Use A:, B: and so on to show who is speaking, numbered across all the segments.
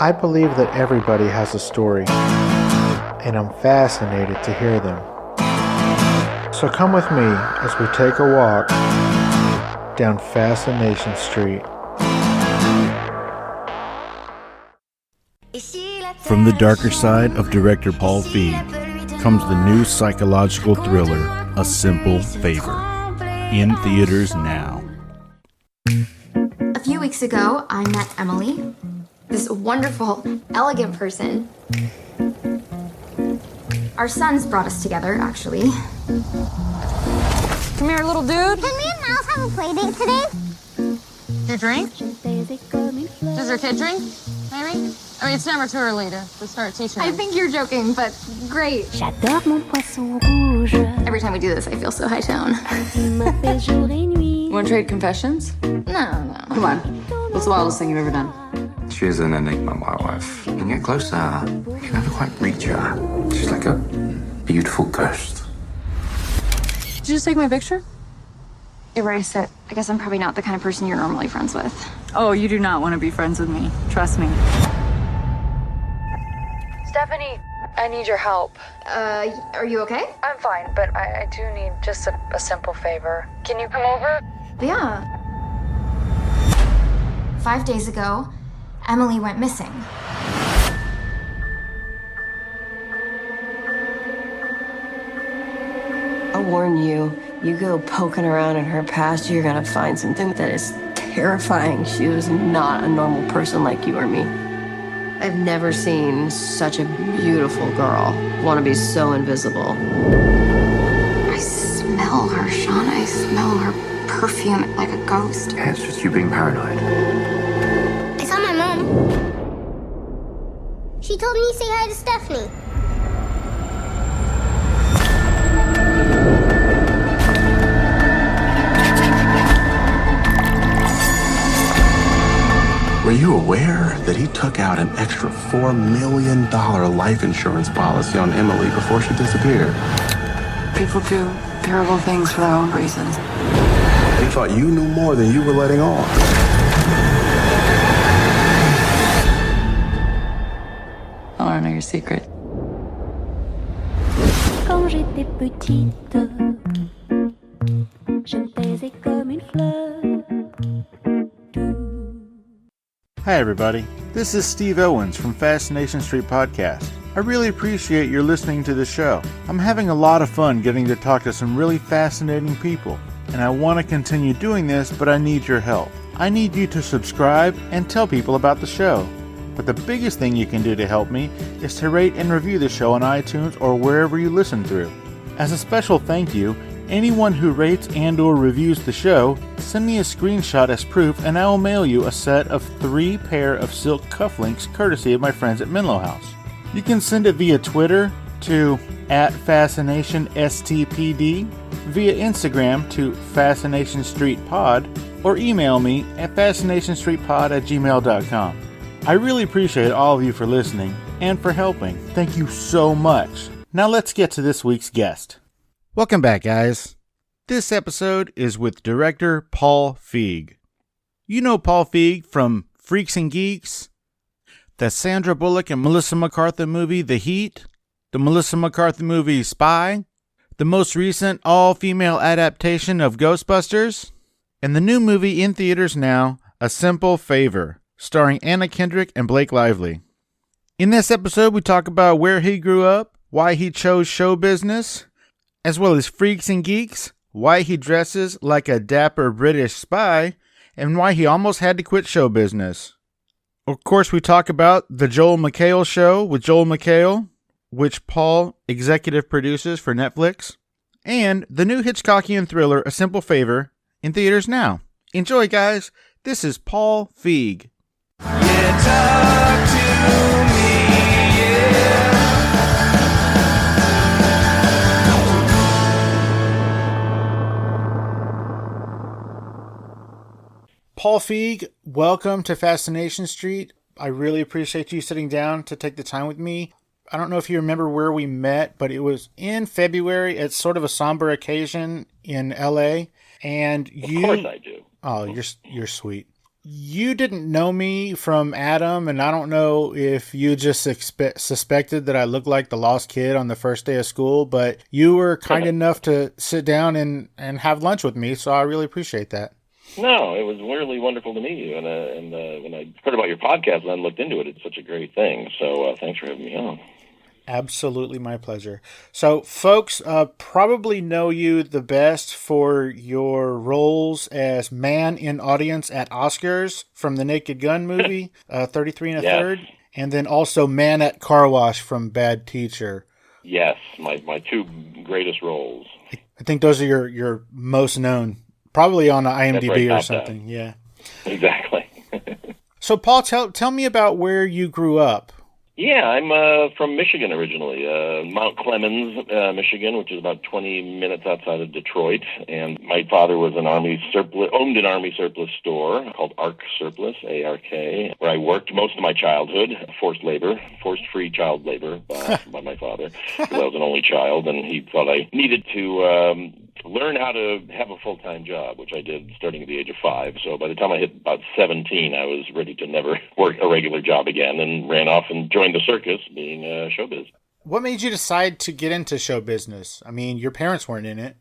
A: I believe that everybody has a story, and I'm fascinated to hear them. So come with me as we take a walk down Fascination Street.
B: From the darker side of director Paul Feig comes the new psychological thriller, A Simple Favor, in theaters now.
C: A few weeks ago, I met Emily, this wonderful, elegant person. Our sons brought us together, actually.
D: Come here, little dude.
E: Can me and Miles have a play date today?
D: You drink? Does your kid drink? Maybe? I mean, it's never too early to start teaching
C: I
D: them.
C: think you're joking, but great.
E: J'adore mon poisson rouge.
C: Every time we do this, I feel so high tone.
D: Want to trade confessions?
C: No.
D: Come on. What's the wildest thing you've ever done?
F: She is an enigma, my wife. You can get closer, you can never quite reach her. She's like a beautiful ghost.
D: Did you just take my picture?
C: Erase it. I guess I'm probably not the kind of person you're normally friends with.
D: Oh, you do not want to be friends with me. Trust me.
G: Stephanie, I need your help.
C: Are you okay?
G: I'm fine, but I do need just a simple favor. Can you come over?
C: Yeah. 5 days ago, Emily went missing.
H: I'll warn you, you go poking around in her past, you're gonna find something that is terrifying. She was not a normal person like you or me. I've never seen such a beautiful girl want to be so invisible.
C: I smell her, Sean. I smell her perfume like a ghost.
F: Yeah, it's just you being paranoid.
E: I saw my mom. She told me to say hi to Stephanie.
I: Were you aware that he took out an extra $4 million life insurance policy on Emily before she disappeared?
D: People do terrible things for their own reasons.
I: He thought you knew more than you were letting on.
D: I want to know your secret.
E: Quand j'étais petite, je me taisais comme une fleur.
B: Hi everybody, this is Steve Owens from Fascination Street Podcast. I really appreciate your listening to the show. I'm having a lot of fun getting to talk to some really fascinating people, and I want to continue doing this, but I need your help. I need you to subscribe and tell people about the show. But the biggest thing you can do to help me is to rate and review the show on iTunes or wherever you listen through. As a special thank you, anyone who rates and or reviews the show, send me a screenshot as proof and I will mail you a set of 3 pair of silk cufflinks courtesy of my friends at Menlo House. You can send it via Twitter to @FascinationSTPD, via Instagram to FascinationStreetPod, or email me at FascinationStreetPod@gmail.com. I really appreciate all of you for listening and for helping. Thank you so much. Now let's get to this week's guest. Welcome back, guys. This episode is with director Paul Feig. You know Paul Feig from Freaks and Geeks, the Sandra Bullock and Melissa McCarthy movie The Heat, the Melissa McCarthy movie Spy, the most recent all-female adaptation of Ghostbusters, and the new movie in theaters now, A Simple Favor, starring Anna Kendrick and Blake Lively. In this episode, we talk about where he grew up, why he chose show business, as well as Freaks and Geeks, why he dresses like a dapper British spy, and why he almost had to quit show business. Of course, we talk about the Joel McHale Show with Joel McHale, which Paul executive produces for Netflix, and the new Hitchcockian thriller, A Simple Favor, in theaters now. Enjoy, guys. This is Paul Feig.
J: Yeah, talk to me, yeah.
B: Paul Feig, welcome to Fascination Street. I really appreciate you sitting down to take the time with me. I don't know if you remember where we met, but it was in February at sort of a somber occasion in LA. And you,
K: of course I do.
B: Oh, you're sweet. you didn't know me from Adam, and I don't know if you just suspected that I looked like the lost kid on the first day of school, but you were kind enough to sit down and have lunch with me, so I really appreciate that.
K: No, it was really wonderful to meet you, and when I heard about your podcast and then looked into it, it's such a great thing, so thanks for having me on.
B: Absolutely my pleasure. So folks probably know you the best for your roles as man in audience at Oscars from the Naked Gun movie, 33 and a Third, and then also man at car wash from Bad Teacher.
K: Yes, my two greatest roles.
B: I think those are your most known, probably on IMDb or something. Yeah,
K: exactly.
B: So Paul, tell me about where you grew up.
K: Yeah, I'm from Michigan originally, Mount Clemens, Michigan, which is about 20 minutes outside of Detroit. And my father was owned an Army surplus store called ARK Surplus, A-R-K, where I worked most of my childhood, forced-free child labor by my father, because I was an only child, and he thought I needed to learn how to have a full-time job, which I did starting at the age of 5. So by the time I hit about 17, I was ready to never work a regular job again and ran off and joined the circus, being showbiz.
B: What made you decide to get into show business? I mean, your parents weren't in it.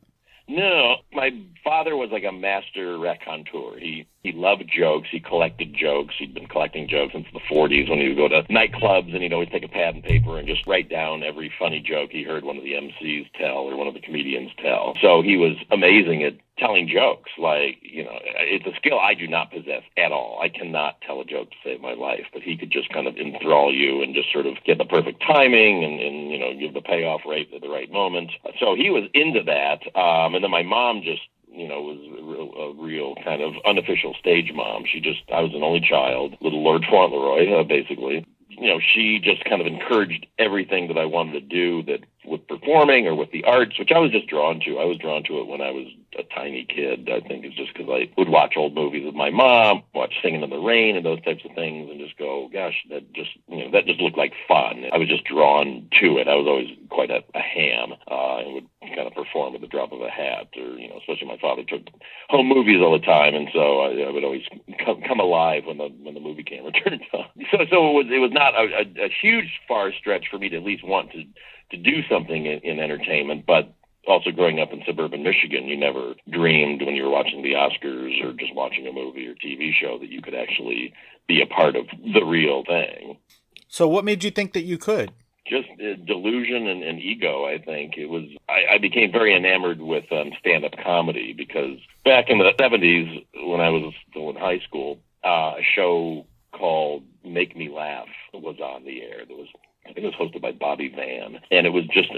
K: No, my father was like a master raconteur. He loved jokes. He collected jokes. He'd been collecting jokes since the 40s when he would go to nightclubs, and he'd always take a pad and paper and just write down every funny joke he heard one of the MCs tell or one of the comedians tell. So he was amazing at telling jokes. Like, it's a skill I do not possess at all. I cannot tell a joke to save my life, but he could just kind of enthrall you and just sort of get the perfect timing and give the payoff right at the right moment. So he was into that. And then my mom just, was a real kind of unofficial stage mom. I was an only child, little Lord Fauntleroy, basically. She just kind of encouraged everything that I wanted to do that with performing or with the arts, which I was just drawn to. I was drawn to it when I was a tiny kid. I think it's just because I would watch old movies with my mom, watch Singing in the Rain and those types of things, and just go, gosh, that just looked like fun. I was just drawn to it. I was always quite a ham and would kind of perform at the drop of a hat, or especially my father took home movies all the time, and so I would always come alive when the movie camera turned on. So it was not a huge far stretch for me to at least want to do something in entertainment, but also growing up in suburban Michigan, you never dreamed when you were watching the Oscars or just watching a movie or TV show that you could actually be a part of the real thing.
B: So what made you think that you could?
K: Just delusion and ego, I think. I became very enamored with stand-up comedy because back in the 70s, when I was still in high school, a show called Make Me Laugh was on the air. I think it was hosted by Bobby Van, and it was just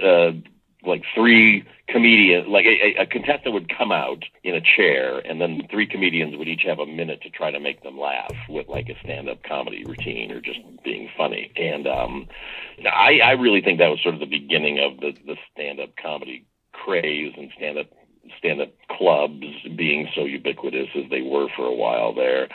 K: like three comedians, like a contestant would come out in a chair, and then three comedians would each have a minute to try to make them laugh with like a stand-up comedy routine or just being funny. And I really think that was sort of the beginning of the stand-up comedy craze and stand-up clubs being so ubiquitous as they were for a while there.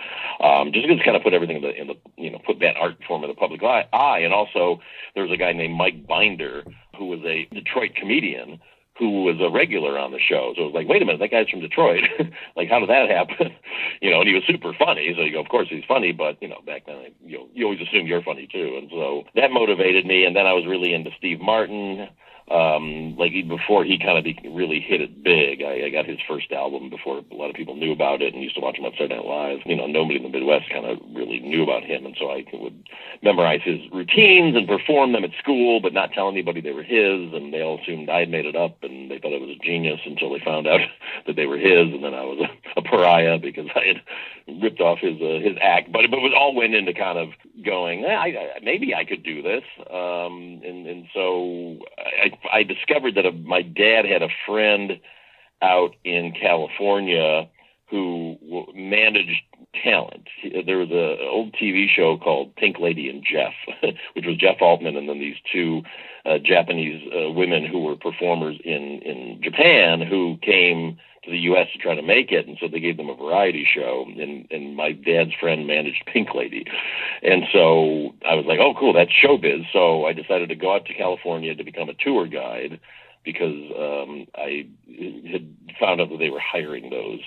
K: Just to kind of put everything in the put that art form in the public eye. And also there was a guy named Mike Binder who was a Detroit comedian who was a regular on the show. So it was like, wait a minute, that guy's from Detroit. Like, how did that happen? And he was super funny. So you go, of course he's funny, but back then you always assume you're funny too. And so that motivated me. And then I was really into Steve Martin. Before he kind of really hit it big, I got his first album before a lot of people knew about it and used to watch him on Saturday Night Live. Nobody in the Midwest kind of really knew about him, and so I would memorize his routines and perform them at school, but not tell anybody they were his, and they all assumed I had made it up, and they thought I was a genius until they found out that they were his, and then I was a pariah because I had ripped off his act. But it all went into kind of going, maybe I could do this, and so I discovered that my dad had a friend out in California who managed talent. There was an old TV show called Pink Lady and Jeff, which was Jeff Altman and then these two Japanese women who were performers in Japan who came to the U.S. to try to make it, and so they gave them a variety show, and my dad's friend managed Pink Lady. And so I was like, oh, cool, that's showbiz. So I decided to go out to California to become a tour guide because I had found out that they were hiring those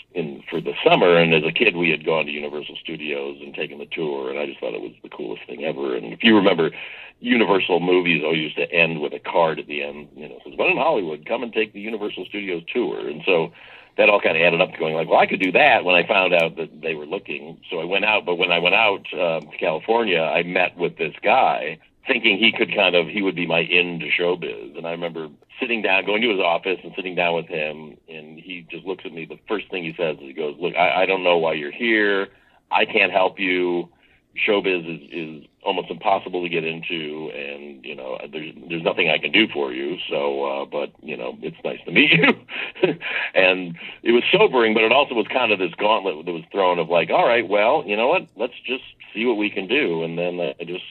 K: for the summer. And as a kid, we had gone to Universal Studios and taken the tour, and I just thought it was the coolest thing ever. And if you remember, Universal movies always used to end with a card at the end, says, "But in Hollywood, come and take the Universal Studios tour." And so that all kind of added up to going like, well, I could do that when I found out that they were looking. So I went out, but when I went out to California, I met with this guy thinking he would be my in to showbiz. And I remember sitting down, going to his office and sitting down with him, and he just looks at me. The first thing he says is, he goes, "Look, I don't know why you're here. I can't help you. Showbiz is almost impossible to get into, and there's nothing I can do for you. So, but it's nice to meet you." And it was sobering, but it also was kind of this gauntlet that was thrown of like, all right, well, you know what? Let's just see what we can do. And then I just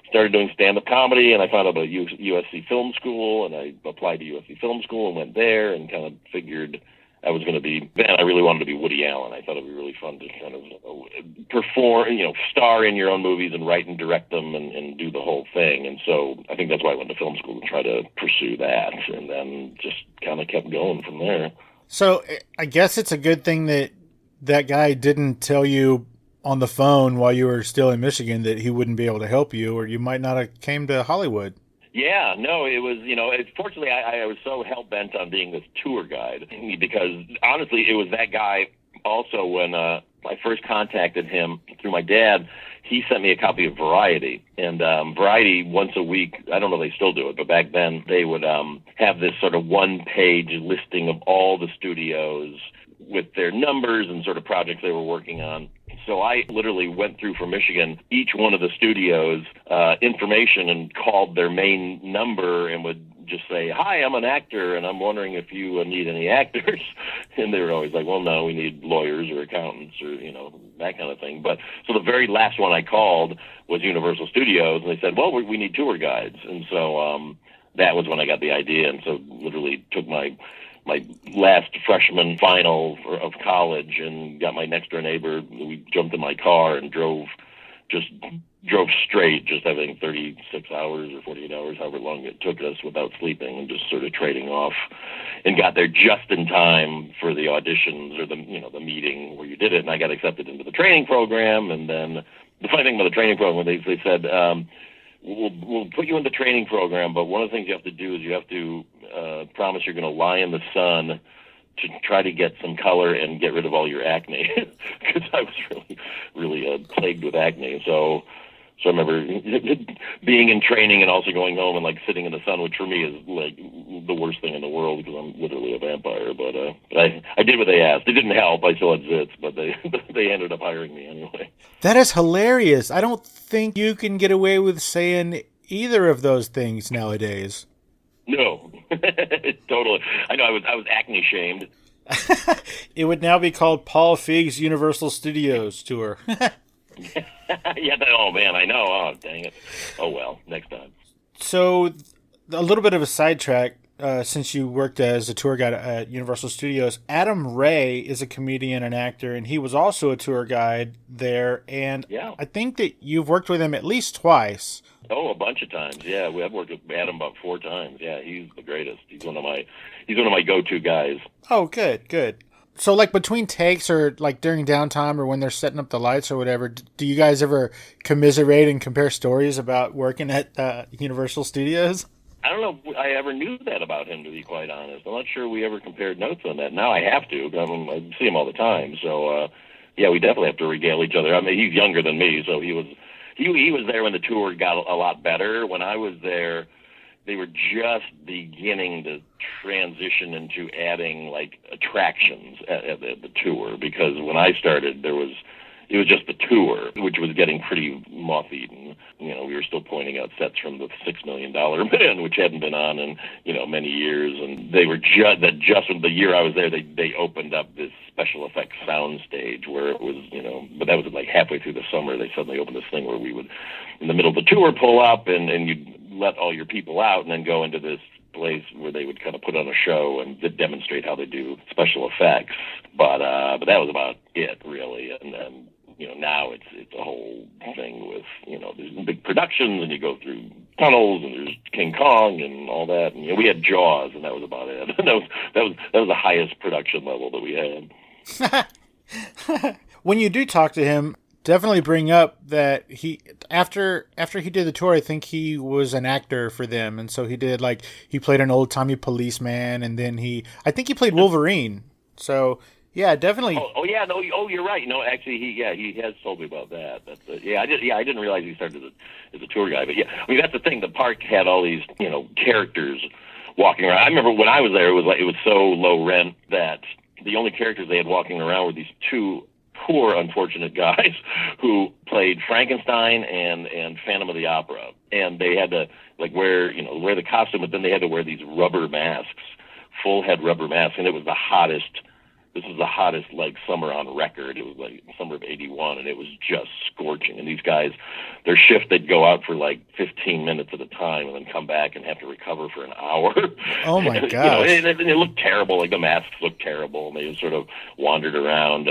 K: started doing stand-up comedy, and I found out about USC Film School, and I applied to USC Film School and went there, and kind of figured I was going to be, then I really wanted to be Woody Allen. I thought it'd be really fun to kind of perform, star in your own movies and write and direct them and do the whole thing. And so I think that's why I went to film school to try to pursue that, and then just kind of kept going from there.
B: So I guess it's a good thing that that guy didn't tell you on the phone while you were still in Michigan that he wouldn't be able to help you, or you might not have came to Hollywood.
K: Yeah, no, it was, fortunately I was so hell-bent on being this tour guide, because honestly, it was that guy also when I first contacted him through my dad. He sent me a copy of Variety, and Variety once a week, I don't know if they still do it, but back then they would have this sort of one-page listing of all the studios with their numbers and sort of projects they were working on. So I literally went through for Michigan, each one of the studios, information, and called their main number and would just say, "Hi, I'm an actor, and I'm wondering if you need any actors." And they were always like, "Well, no, we need lawyers or accountants or, that kind of thing." But so the very last one I called was Universal Studios, and they said, "Well, we need tour guides." And so that was when I got the idea. And so literally took my last freshman final of college and got my next door neighbor. We jumped in my car and drove straight, just having 36 hours or 48 hours, however long it took us, without sleeping, and just sort of trading off, and got there just in time for the auditions or the meeting where you did it. And I got accepted into the training program. And then the funny thing about the training program, they said, we'll put you in the training program, but one of the things you have to do is you have to promise you're going to lie in the sun to try to get some color and get rid of all your acne, because I was really plagued with acne. So I remember being in training and also going home and like sitting in the sun, which for me is like the worst thing in the world because I'm literally a vampire. But I did what they asked. It didn't help. I still had zits, but they ended up hiring me anyway.
B: That is hilarious. I don't think you can get away with saying either of those things nowadays.
K: No, totally. I know. I was acne shamed.
B: It would now be called Paul Feig's Universal Studios tour.
K: Yeah. Oh man, I know. Oh dang it. Oh well, next time.
B: So, a little bit of a sidetrack. Since you worked as a tour guide at Universal Studios, Adam Ray is a comedian and actor, and he was also a tour guide there. And
K: yeah.
B: I think that you've worked with him at least twice.
K: Oh, a bunch of times. Yeah, I've worked with Adam about 4 times. Yeah, he's the greatest. He's one of my go-to guys.
B: Oh, good. So, like, between takes or, like, during downtime or when they're setting up the lights or whatever, do you guys ever commiserate and compare stories about working at Universal Studios?
K: I don't know if I ever knew that about him, to be quite honest. I'm not sure we ever compared notes on that. Now I have to. I see him all the time. So, yeah, we definitely have to regale each other. I mean, he's younger than me, so he was there when the tour got a lot better. When I was there, they were just beginning to transition into adding like attractions at the tour, because when I started, it was just the tour, which was getting pretty moth-eaten. We were still pointing out sets from the $6 Million Man, which hadn't been on in many years, and they were just the year I was there, they opened up this special effects sound stage where it was but that was like halfway through the summer. They suddenly opened this thing where we would, in the middle of the tour, pull up and you'd let all your people out and then go into this place where they would kind of put on a show and demonstrate how they do special effects. But that was about it, really. And then now it's a whole thing with there's big productions, and you go through tunnels, and there's King Kong and all that. And we had Jaws, and that was about it. that was the highest production level that we
B: had. When you do talk to him, definitely bring up that he after he did the tour, I think he was an actor for them, and so he played an old timey policeman, and then I think he played Wolverine. So yeah, definitely.
K: You're right. No, actually, he has told me about that. I didn't realize he started as a tour guy, but yeah, I mean that's the thing. The park had all these characters walking around. I remember when I was there, it was so low rent that the only characters they had walking around were these two poor, unfortunate guys who played Frankenstein and Phantom of the Opera, and they had to wear the costume, but then they had to wear these rubber masks, full head rubber masks, and it was the hottest. This was the hottest summer on record. It was summer of '81, and it was just scorching. And these guys, their shift, they'd go out for 15 minutes at a time, and then come back and have to recover for an hour.
B: Oh my gosh!
K: And it looked terrible. The masks looked terrible, and they just sort of wandered around.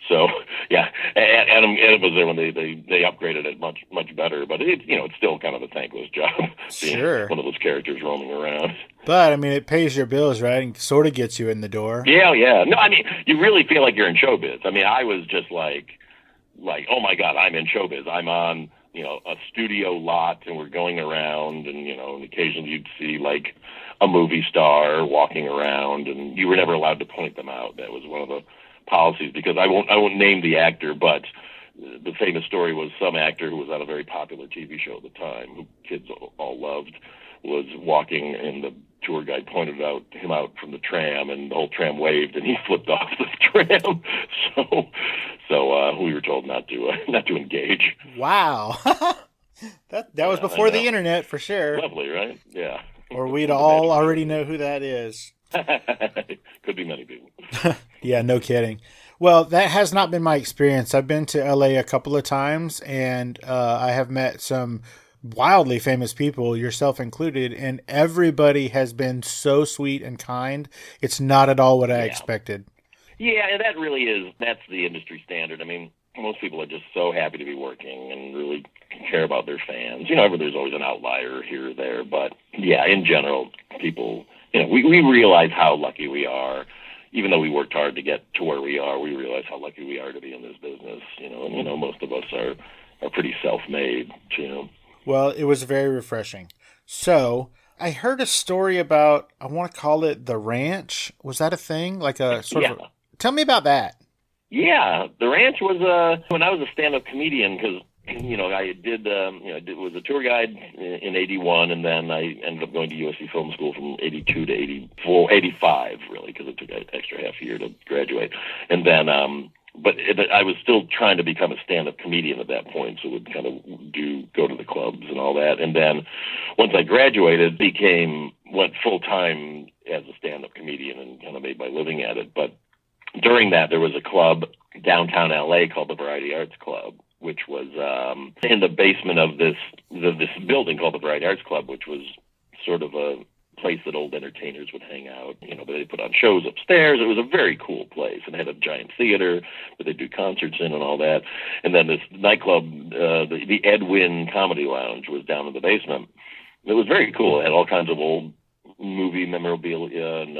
K: So yeah, Adam was there when they upgraded it much better. But it's still kind of a thankless job.
B: Sure.
K: One of those characters roaming around.
B: But I mean, it pays your bills, right? And sort of gets you in the door.
K: Yeah. No, I mean, you really feel like you're in showbiz. I mean, I was just like, oh my God, I'm in showbiz. I'm on, a studio lot, and we're going around, and and occasionally you'd see a movie star walking around, and you were never allowed to point them out. That was one of the policies, because I won't name the actor, but the famous story was some actor who was on a very popular TV show at the time, who kids all loved, was walking, and the tour guide pointed him out from the tram, and the whole tram waved, and he flipped off the tram. So we were told not to engage.
B: Wow, that was before the internet for sure.
K: Lovely, right? Yeah.
B: Or we'd all already know who that is.
K: Could be many people.
B: Yeah, no kidding. Well, that has not been my experience. I've been to LA a couple of times, and I have met some wildly famous people, yourself included, and everybody has been so sweet and kind. It's not at all what I expected.
K: Yeah, and that's the industry standard. I mean, most people are just so happy to be working and really care about their fans. There's always an outlier here or there, but yeah, in general, people, we realize how lucky we are. Even though we worked hard to get to where we are, we realize how lucky we are to be in this business, and most of us are pretty self-made,
B: Well, it was very refreshing. So, I heard a story about, I want to call it the ranch. Was that a thing? Tell me about that.
K: Yeah, the ranch was when I was a stand-up comedian, because I was a tour guide in '81, and then I ended up going to USC Film School from '82 to '85, really, because it took an extra half year to graduate, and then. But I was still trying to become a stand-up comedian at that point, so would kind of go to the clubs and all that. And then once I graduated, went full-time as a stand-up comedian and kind of made my living at it. But during that, there was a club downtown LA called the Variety Arts Club, which was in the basement of this building called the Variety Arts Club, which was sort of a place that old entertainers would hang out, but they put on shows upstairs. It was a very cool place, and it had a giant theater that they'd do concerts in and all that. And then this nightclub, the Edwin Comedy Lounge, was down in the basement. It was very cool. It had all kinds of old movie memorabilia, and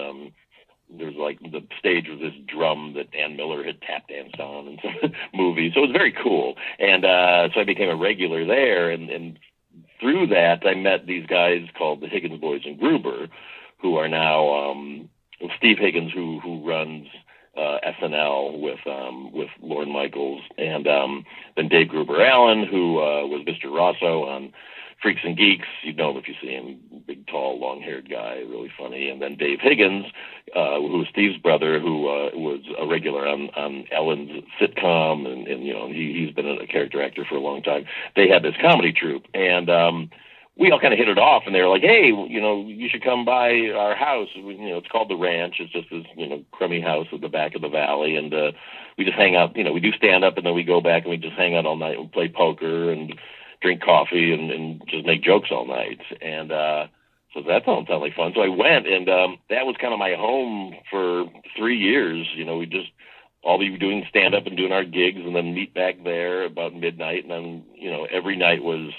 K: there was the stage was this drum that Ann Miller had tap danced on in some movies. So it was very cool. And so I became a regular there, and through that, I met these guys called the Higgins Boys and Gruber, who are now Steve Higgins, who runs SNL with Lorne Michaels, and then Dave Gruber Allen, who was Mr. Rosso on Freaks and Geeks. You'd know him if you see him, big, tall, long-haired guy, really funny. And then Dave Higgins, who was Steve's brother, who was a regular on Ellen's sitcom, and he's been a character actor for a long time. They had this comedy troupe, and we all kind of hit it off, and they were like, hey, you should come by our house. It's called The Ranch. It's just this, crummy house at the back of the valley, and we just hang out. We do stand-up, and then we go back and we just hang out all night and play poker and drink coffee and just make jokes all night. And so that sounds like fun. So I went, and that was kind of my home for 3 years. We just all be doing stand-up and doing our gigs, and then meet back there about midnight. And then, every night was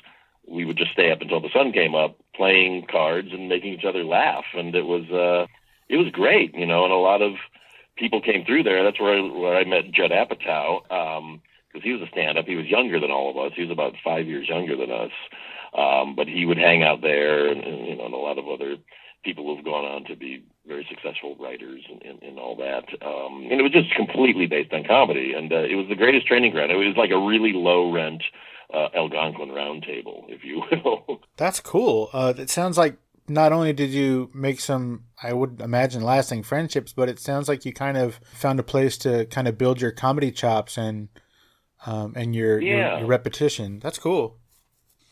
K: we would just stay up until the sun came up playing cards and making each other laugh. And it was great, and a lot of people came through there. That's where I met Judd Apatow, because he was a stand-up. He was younger than all of us. He was about 5 years younger than us. But he would hang out there, and a lot of other people who've gone on to be very successful writers and all that. And it was just completely based on comedy, and it was the greatest training ground. It was like a really low-rent Algonquin round table, if you will.
B: That's cool. It sounds like not only did you make some, I would imagine, lasting friendships, but it sounds like you kind of found a place to kind of build your comedy chops and your repetition. That's cool.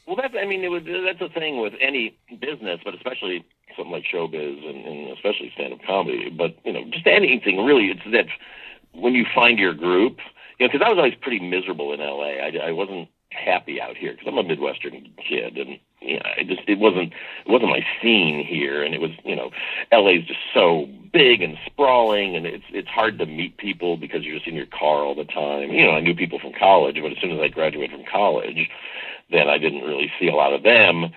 K: Well, that's the thing with any business, but especially something like showbiz and especially stand-up comedy. But just anything really. It's that when you find your group, because I was always pretty miserable in LA. I wasn't happy out here because I'm a Midwestern kid, and it wasn't my scene here. And it was LA's just so big and sprawling, and it's hard to meet people because you're just in your car all the time. I knew people from college, but as soon as I graduated from college, then I didn't really see a lot of them.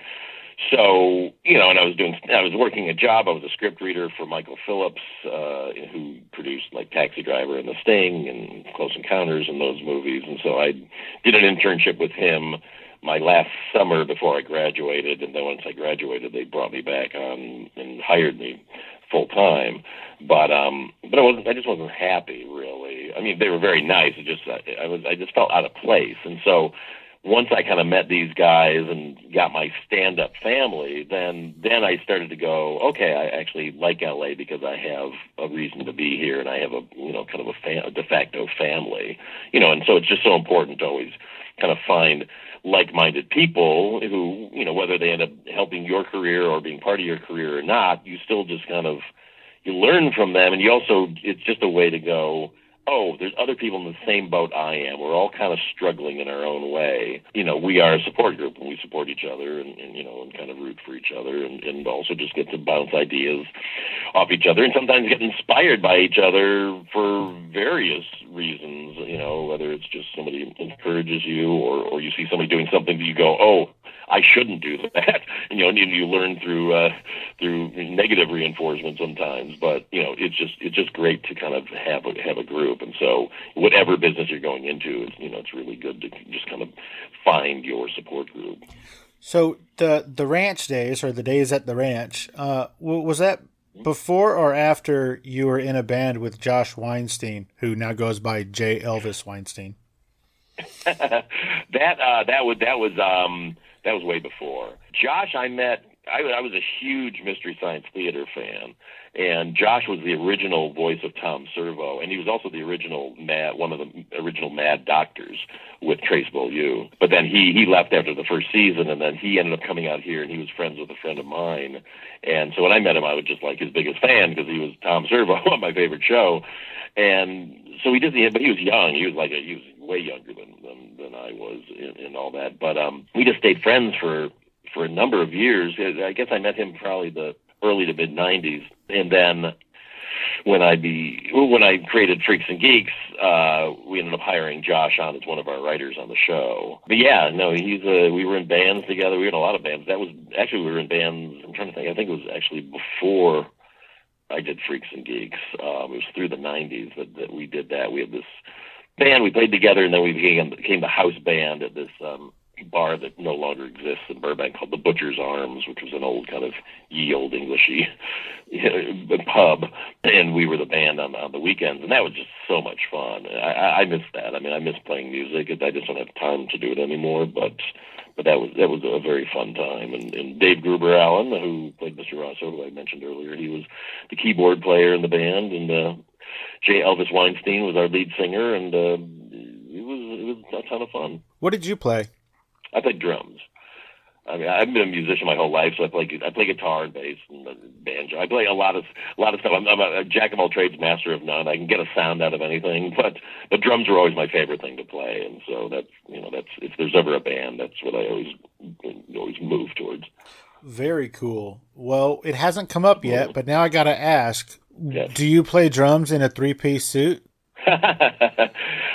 K: So, and I was working a job. I was a script reader for Michael Phillips, who produced like Taxi Driver and The Sting and Close Encounters and those movies. And so I did an internship with him my last summer before I graduated. And then once I graduated, they brought me back on and hired me full time. But I just wasn't happy, really. I mean, they were very nice. I just felt out of place. And so once I kind of met these guys and got my stand-up family, then I started to go, okay, I actually like LA because I have a reason to be here, and I have a kind of a de facto family, and so it's just so important to always kind of find like-minded people who, whether they end up helping your career or being part of your career or not, you still just kind of, you learn from them, and you also, it's just a way to go, oh, there's other people in the same boat I am. We're all kind of struggling in our own way. We are a support group, and we support each other and kind of root for each other and also just get to bounce ideas off each other and sometimes get inspired by each other for various reasons, whether it's just somebody encourages you or you see somebody doing something that you go, oh, I shouldn't do that. And you learn through negative reinforcement sometimes, but it's just great to kind of have a group. And so whatever business you're going into, it's really good to just kind of find your support group.
B: So the ranch days, or the days at the ranch, was that before or after you were in a band with Josh Weinstein, who now goes by J. Elvis Weinstein?
K: That was way before. Josh, I met. I was a huge Mystery Science Theater fan, and Josh was the original voice of Tom Servo, and he was also the original one of the original Mad Doctors with Trace Beaulieu. But then he left after the first season, and then he ended up coming out here, and he was friends with a friend of mine. And so when I met him, I was just like his biggest fan because he was Tom Servo on my favorite show. And so we did but he was young. He was way younger than I was in all that. But we just stayed friends for a number of years. I guess I met him probably the early to mid '90s, and then when I created Freaks and Geeks, we ended up hiring Josh on as one of our writers on the show. But yeah, no, we were in bands together. We were in a lot of bands. We were in bands. I'm trying to think. I think it was actually before I did Freaks and Geeks. It was through the '90s that we did that. We had this band, we played together, and then we became the house band at this bar that no longer exists in Burbank called the Butcher's Arms, which was an old kind of ye old Englishy pub, and we were the band on the weekends, and that was just so much fun. I miss that. I mean, I miss playing music. I just don't have time to do it anymore, but that was a very fun time. And Dave Gruber Allen, who played Mr. Rosso, who I mentioned earlier, he was the keyboard player in the band, and J. Elvis Weinstein was our lead singer, and it was a ton of fun.
B: What did you play?
K: I played drums. I mean, I've been a musician my whole life, so I play guitar and bass and banjo. I play a lot of stuff. I'm a jack of all trades, master of none. I can get a sound out of anything, but drums were always my favorite thing to play, and so that's if there's ever a band, that's what I always move towards.
B: Very cool. Well, it hasn't come up yet, but now I got to ask:
K: Yes.
B: Do you play drums in a 3-piece suit?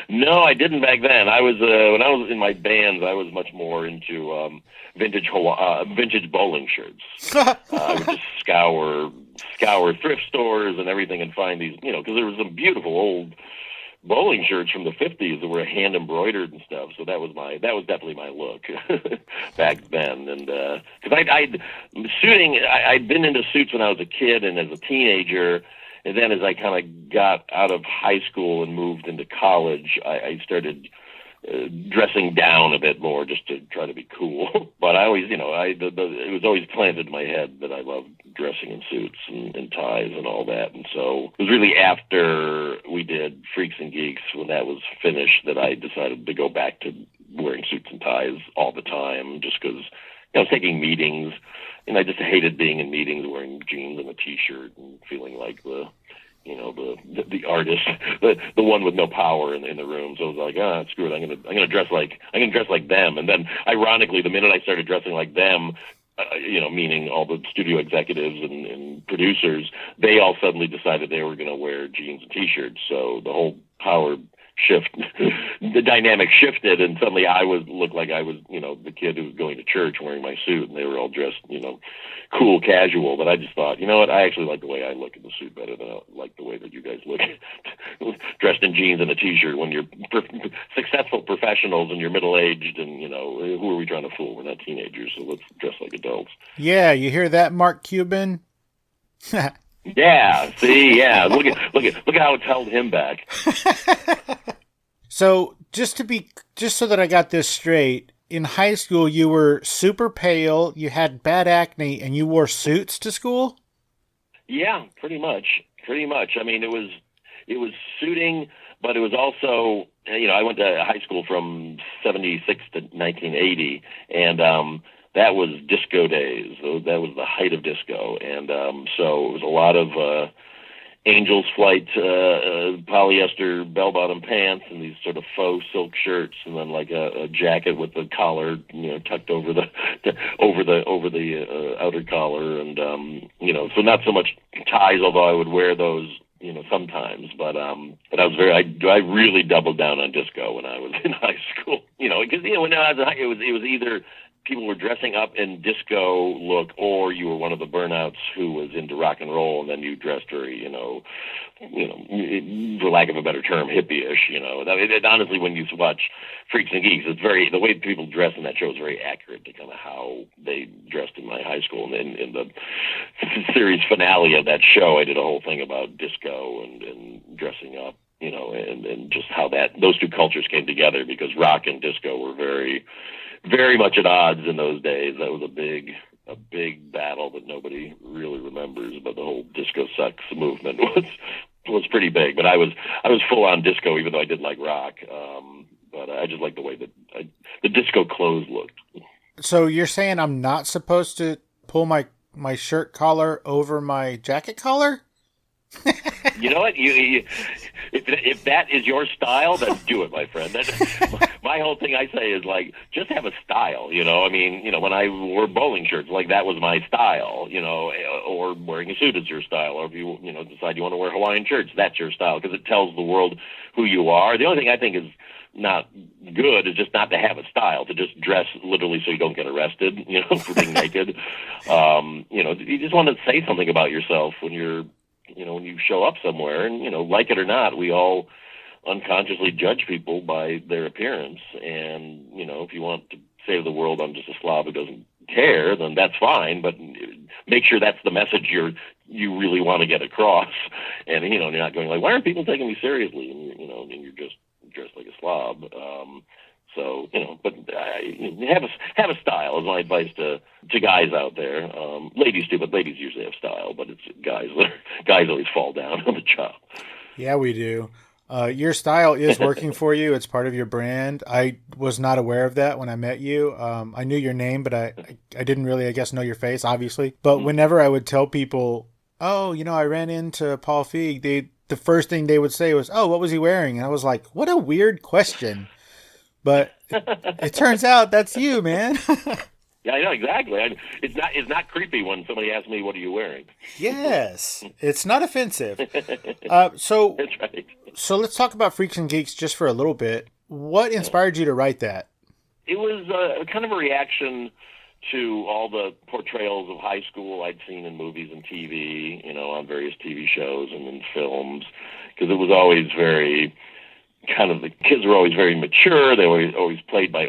K: No, I didn't back then. I was when I was in my bands, I was much more into vintage bowling shirts. I would just scour thrift stores and everything and find these, because there was some beautiful old bowling shirts from the 50s that were hand embroidered and stuff. So that was definitely my look back then. And because I'd been into suits when I was a kid and as a teenager. And then as I kind of got out of high school and moved into college, I started dressing down a bit more just to try to be cool. But I always, it was always planted in my head that I loved dressing in suits and ties and all that. And so it was really after we did Freaks and Geeks, when that was finished, that I decided to go back to wearing suits and ties all the time, just because I was taking meetings. And I just hated being in meetings wearing jeans and a T-shirt and feeling like the artist, the one with no power in the room. So I was like, screw it, I'm gonna dress like them. And then, ironically, the minute I started dressing like them, meaning all the studio executives and producers, they all suddenly decided they were going to wear jeans and T-shirts. So the whole power shift, the dynamic shifted, and suddenly I looked like I was, the kid who was going to church wearing my suit, and they were all dressed, cool, casual. But I just thought, you know what, I actually like the way I look in the suit better than I like the way that you guys look dressed in jeans and a T-shirt when you're successful professionals and you're middle-aged, and, who are we trying to fool? We're not teenagers, so let's dress like adults.
B: Yeah, you hear that, Mark Cuban?
K: Yeah, see, yeah. Look at how it's held him back.
B: So, just so that I got this straight, in high school you were super pale, you had bad acne, and you wore suits to school?
K: Yeah, pretty much. I mean, it was suiting, but it was also, I went to high school from 76 to 1980, and that was disco days. That was the height of disco. And so it was a lot of Angel's Flight polyester bell-bottom pants and these sort of faux silk shirts, and then like a jacket with the collar, tucked over the outer collar, and so not so much ties, although I would wear those sometimes, but I really doubled down on disco when I was in high school, because when I was it was either people were dressing up in disco look, or you were one of the burnouts who was into rock and roll, and then you dressed very, for lack of a better term, hippie-ish. Honestly, when you watch Freaks and Geeks, the way people dress in that show is very accurate to kind of how they dressed in my high school. And in the series finale of that show, I did a whole thing about disco and dressing up, and just how those two cultures came together, because rock and disco were very, very much at odds in those days. That was a big battle that nobody really remembers, but the whole disco sucks movement was pretty big. But I was full on disco, even though I did like rock. But I just like the way that the disco clothes looked.
B: So you're saying I'm not supposed to pull my shirt collar over my jacket collar?
K: You know what? If that is your style, then do it, my friend. My whole thing I say is just have a style. I mean, when I wore bowling shirts, that was my style. Or wearing a suit is your style. Or if you decide you want to wear Hawaiian shirts, that's your style, because it tells the world who you are. The only thing I think is not good is just not to have a style, to just dress literally so you don't get arrested. For being naked. You just want to say something about yourself when you're. When you show up somewhere, and, like it or not, we all unconsciously judge people by their appearance. And, if you want to say to the world, I'm just a slob who doesn't care, then that's fine. But make sure that's the message you really want to get across. And, you're not going why aren't people taking me seriously? And, and you're just dressed like a slob. So, but have a style is my advice to guys out there. Ladies too, but ladies usually have style, but it's guys always fall down on the job.
B: Yeah, we do. Your style is working for you. It's part of your brand. I was not aware of that when I met you. I knew your name, but I didn't really, I guess, know your face, obviously. But whenever I would tell people, oh, I ran into Paul Feig, the first thing they would say was, oh, what was he wearing? And I was like, what a weird question. But it turns out that's you, man.
K: Yeah, I know exactly. It's not creepy when somebody asks me, "What are you wearing?"
B: Yes, it's not offensive. So
K: That's right.
B: So let's talk about Freaks and Geeks just for a little bit. What inspired you to write that?
K: It was kind of a reaction to all the portrayals of high school I'd seen in movies and TV, on various TV shows and in films, because it was always very kind of, the kids were always very mature. They were always played by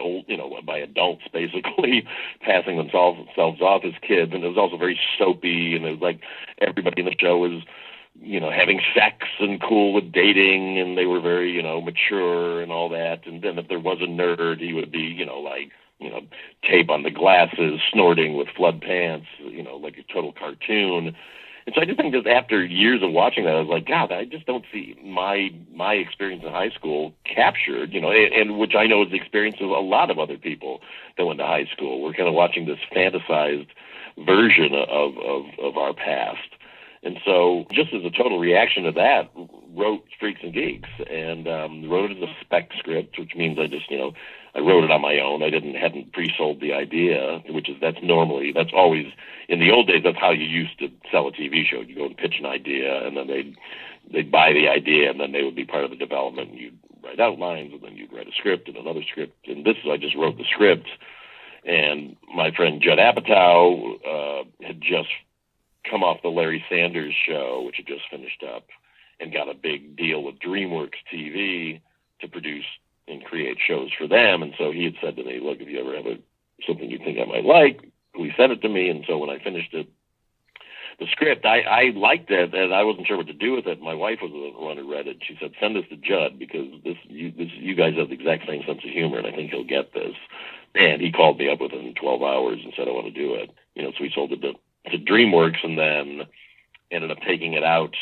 K: by adults, basically, passing themselves off as kids. And it was also very soapy, and it was like everybody in the show was, having sex and cool with dating, and they were very, mature and all that. And then if there was a nerd, he would be, tape on the glasses, snorting with flood pants, like a total cartoon. And so I just think that after years of watching that, I was like, God, I just don't see my experience in high school captured, and which I know is the experience of a lot of other people that went to high school. We're kind of watching this fantasized version of our past. And so just as a total reaction to that, wrote Freaks and Geeks, and wrote it as a spec script, which means I just, I wrote it on my own. I hadn't pre-sold the idea, that's always, in the old days, that's how you used to sell a TV show. You go and pitch an idea, and then they'd buy the idea, and then they would be part of the development, and you'd write outlines, and then you'd write a script and another script. And I just wrote the script, and my friend Judd Apatow had just come off the Larry Sanders Show, which had just finished up, and got a big deal with DreamWorks TV to produce and create shows for them. And so he had said to me, look, if you ever have something you think I might like, please send it to me. And so when I finished the script, I liked it, and I wasn't sure what to do with it. My wife was the one who read it. She said, send this to Judd, because you guys have the exact same sense of humor, and I think he'll get this. And he called me up within 12 hours and said, I want to do it. So we sold it to DreamWorks, and then ended up taking it out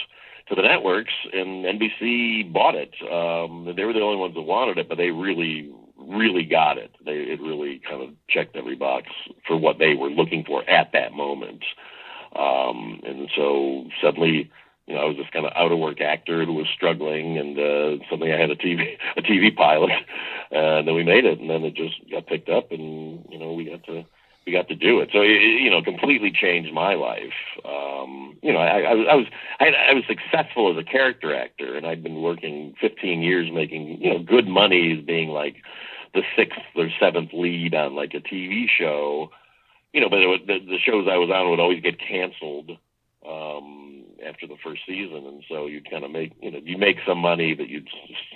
K: to the networks, and NBC bought it. They were the only ones that wanted it, but they really, really got it. It really kind of checked every box for what they were looking for at that moment. And so suddenly, I was this kind of out-of-work actor who was struggling, and suddenly I had a TV pilot, and then we made it, and then it just got picked up, and we got to do it. So it completely changed my life. I was successful as a character actor, and I'd been working 15 years making good money as being like the 6th or 7th lead on like a TV show. But the shows I was on would always get canceled after the first season, and so you'd kind of make some money that you'd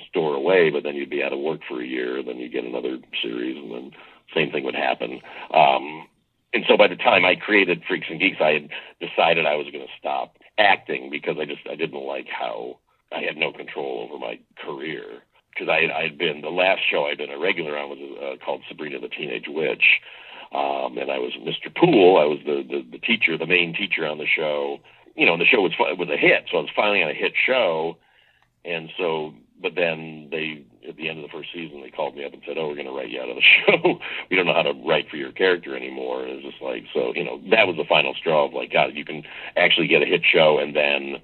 K: store away, but then you'd be out of work for a year, and then you'd get another series, and then same thing would happen. And so by the time I created Freaks and Geeks, I had decided I was going to stop acting, because I didn't like how I had no control over my career. Because the last show I'd been a regular on was called Sabrina the Teenage Witch. And I was Mr. Poole. I was the teacher, the main teacher on the show. And the show was a hit, so I was finally on a hit show. And so, but then at the end of the first season, they called me up and said, we're going to write you out of the show. We don't know how to write for your character anymore. And it was just like, so, that was the final straw of like, God, you can actually get a hit show, and then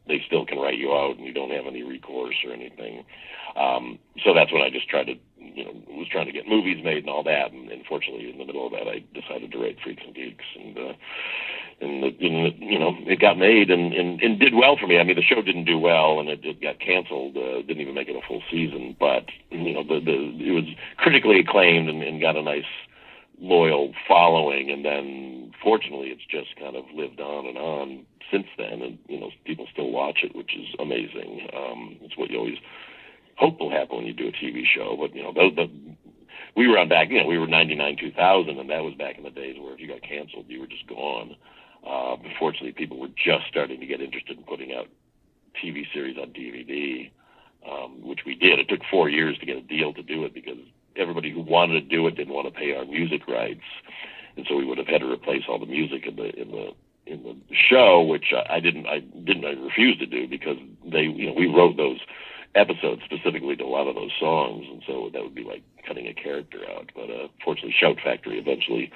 K: they still can write you out, and you don't have any recourse or anything. So that's when I just tried to, was trying to get movies made and all that. And fortunately, in the middle of that, I decided to write Freaks and Geeks, and it got made and did well for me. I mean, the show didn't do well, and it got canceled. Didn't even make it a full season, but it was critically acclaimed and got a nice loyal following. And then fortunately, it's just kind of lived on since then, and people still watch it, which is amazing. It's what you always hope will happen when you do a TV show. But we were on back, we were 99, 2000, and that was back in the days where if you got canceled, you were just gone. But fortunately, people were just starting to get interested in putting out TV series on DVD, which we did. It took 4 years to get a deal to do it, because everybody who wanted to do it didn't want to pay our music rights, and so we would have had to replace all the music in the show, which I refused to do, because we wrote those episodes specifically to a lot of those songs, and so that would be like cutting a character out. But fortunately, Shout Factory eventually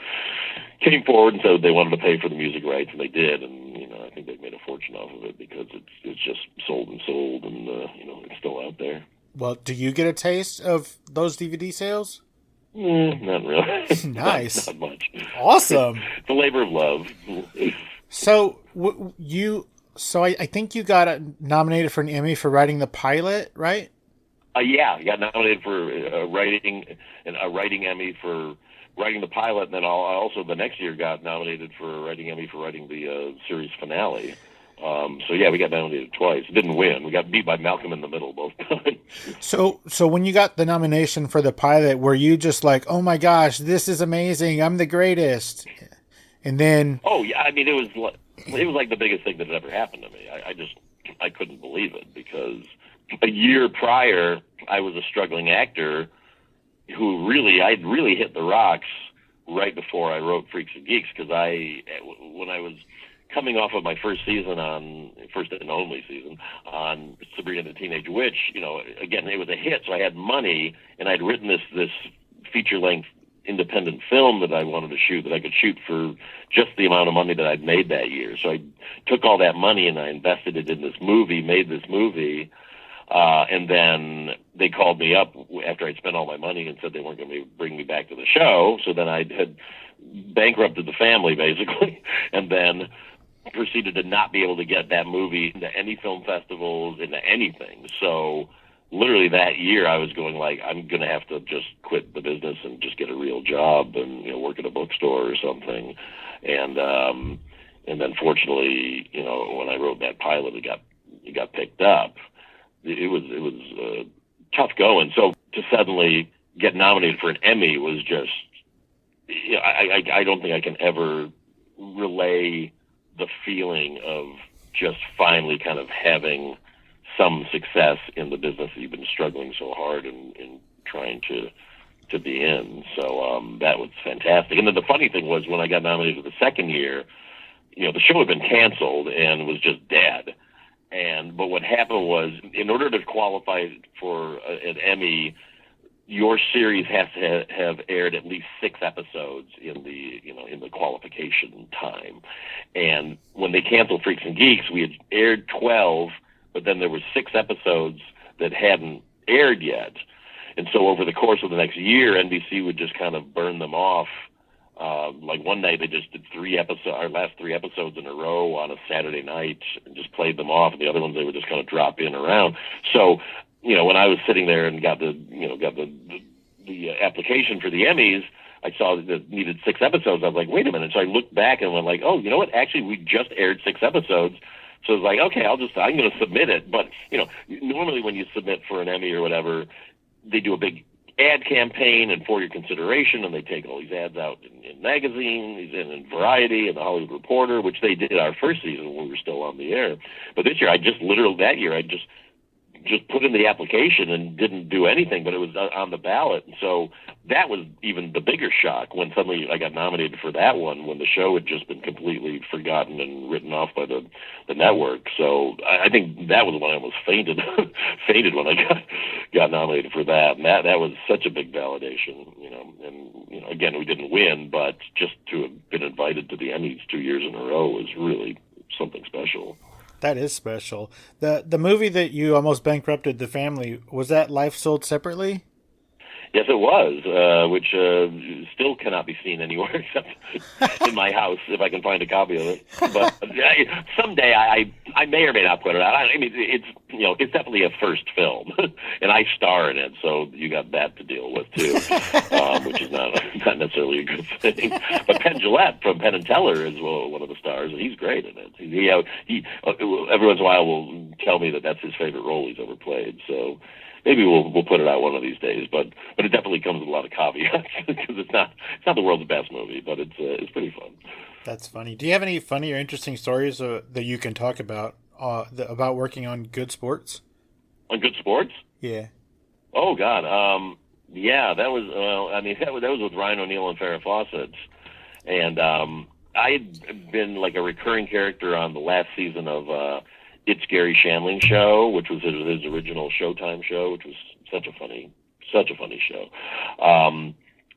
K: came forward and said they wanted to pay for the music rights, and they did. And I think they've made a fortune off of it, because it's just sold, and it's still out there.
B: Well, do you get a taste of those DVD sales?
K: Not really.
B: Nice.
K: Not much.
B: Awesome.
K: It's a labor of love.
B: So I think you got nominated for an Emmy for writing the pilot, right?
K: Yeah, I got nominated for a writing Emmy for writing the pilot, and then I also the next year got nominated for a writing Emmy for writing the series finale. So yeah, we got nominated twice. Didn't win. We got beat by Malcolm in the Middle both times.
B: So when you got the nomination for the pilot, were you just like, "Oh my gosh, this is amazing! I'm the greatest"? And then,
K: oh yeah, I mean it was like the biggest thing that had ever happened to me. I couldn't believe it, because a year prior I was a struggling actor who I'd really hit the rocks right before I wrote Freaks and Geeks, because when I was coming off of my first and only season on Sabrina the Teenage Witch, again, it was a hit, so I had money, and I'd written this feature-length independent film that I wanted to shoot, that I could shoot for just the amount of money that I'd made that year. So I took all that money and I invested it in this movie, made this movie, and then they called me up after I'd spent all my money and said they weren't going to bring me back to the show. So then I had bankrupted the family, basically, and then proceeded to not be able to get that movie into any film festivals, into anything. So literally that year I was going like, I'm going to have to just quit the business and just get a real job and work at a bookstore or something. And then fortunately, when I wrote that pilot, it got picked up. It was tough going. So to suddenly get nominated for an Emmy was just, I don't think I can ever relay the feeling of just finally kind of having some success in the business that you've been struggling so hard in trying to be in. So that was fantastic. And then the funny thing was, when I got nominated for the second year, the show had been canceled and was just dead. But what happened was, in order to qualify for an Emmy, your series has to have aired at least 6 episodes in the qualification time. And when they canceled Freaks and Geeks, we had aired 12, but then there were 6 episodes that hadn't aired yet. And so over the course of the next year, NBC would just kind of burn them off. Like one night they just did our last 3 episodes in a row on a Saturday night and just played them off, and the other ones they would just kind of drop in around. So, when I was sitting there and got the application for the Emmys, I saw that it needed 6 episodes. I was like, wait a minute. So I looked back and went like, oh, you know what? Actually, we just aired 6 episodes. So it's like, okay, I'm going to submit it. But, normally when you submit for an Emmy or whatever, they do a big ad campaign and for your consideration, and they take all these ads out in magazines and in Variety and the Hollywood Reporter, which they did our first season when we were still on the air. But this year, I just put in the application and didn't do anything, but it was on the ballot. And so that was even the bigger shock when suddenly I got nominated for that one, when the show had just been completely forgotten and written off by the network. So I think that was when I almost fainted when I got nominated for that. And that was such a big validation, and again, we didn't win, but just to have been invited to the Emmys 2 years in a row was really something special.
B: That is special. The movie that you almost bankrupted the family, was that Life Sold Separately?
K: Yes, it was, which still cannot be seen anywhere except in my house, if I can find a copy of it. But someday I may or may not put it out. I mean, it's definitely a first film, and I star in it, so you got that to deal with too, which is not necessarily a good thing. But Penn Jillette from Penn and Teller is one of the stars, and he's great in it. He every once in a while will tell me that that's his favorite role he's ever played. So maybe we'll put it out one of these days, but it definitely comes with a lot of caveats because it's not the world's best movie, but it's pretty fun.
B: That's funny. Do you have any funny or interesting stories that you can talk about working on Good Sports? On
K: Good Sports?
B: Yeah.
K: Oh God, yeah, that was that was with Ryan O'Neal and Farrah Fawcett, and I had been like a recurring character on the last season of It's Gary Shandling Show, which was his original Showtime show, which was such a funny show.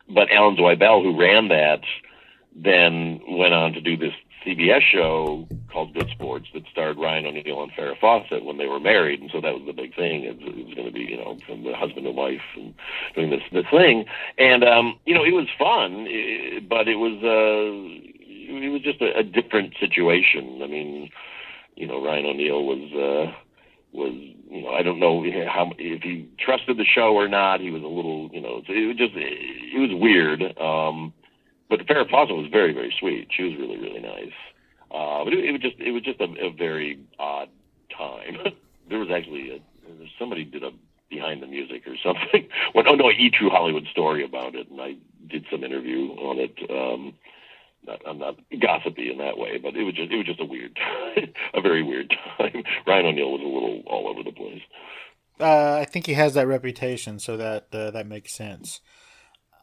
K: But Alan Zweibel, who ran that, then went on to do this CBS show called Good Sports that starred Ryan O'Neal and Farrah Fawcett when they were married, and so that was the big thing. It was going to be, from the husband and wife and doing this the thing. And, it was fun, but it was just a different situation. I mean, Ryan O'Neal was, I don't know if he trusted the show or not. He was a little, it was weird. But Farrah Fawcett was very, very sweet. She was really, really nice. But it was just a very odd time. There was actually somebody did a behind the music or something. A True Hollywood story about it, and I did some interview on it. I'm not gossipy in that way, but it was just a weird, a very weird time. Ryan O'Neal was a little all over the place.
B: I think he has that reputation, so that makes sense.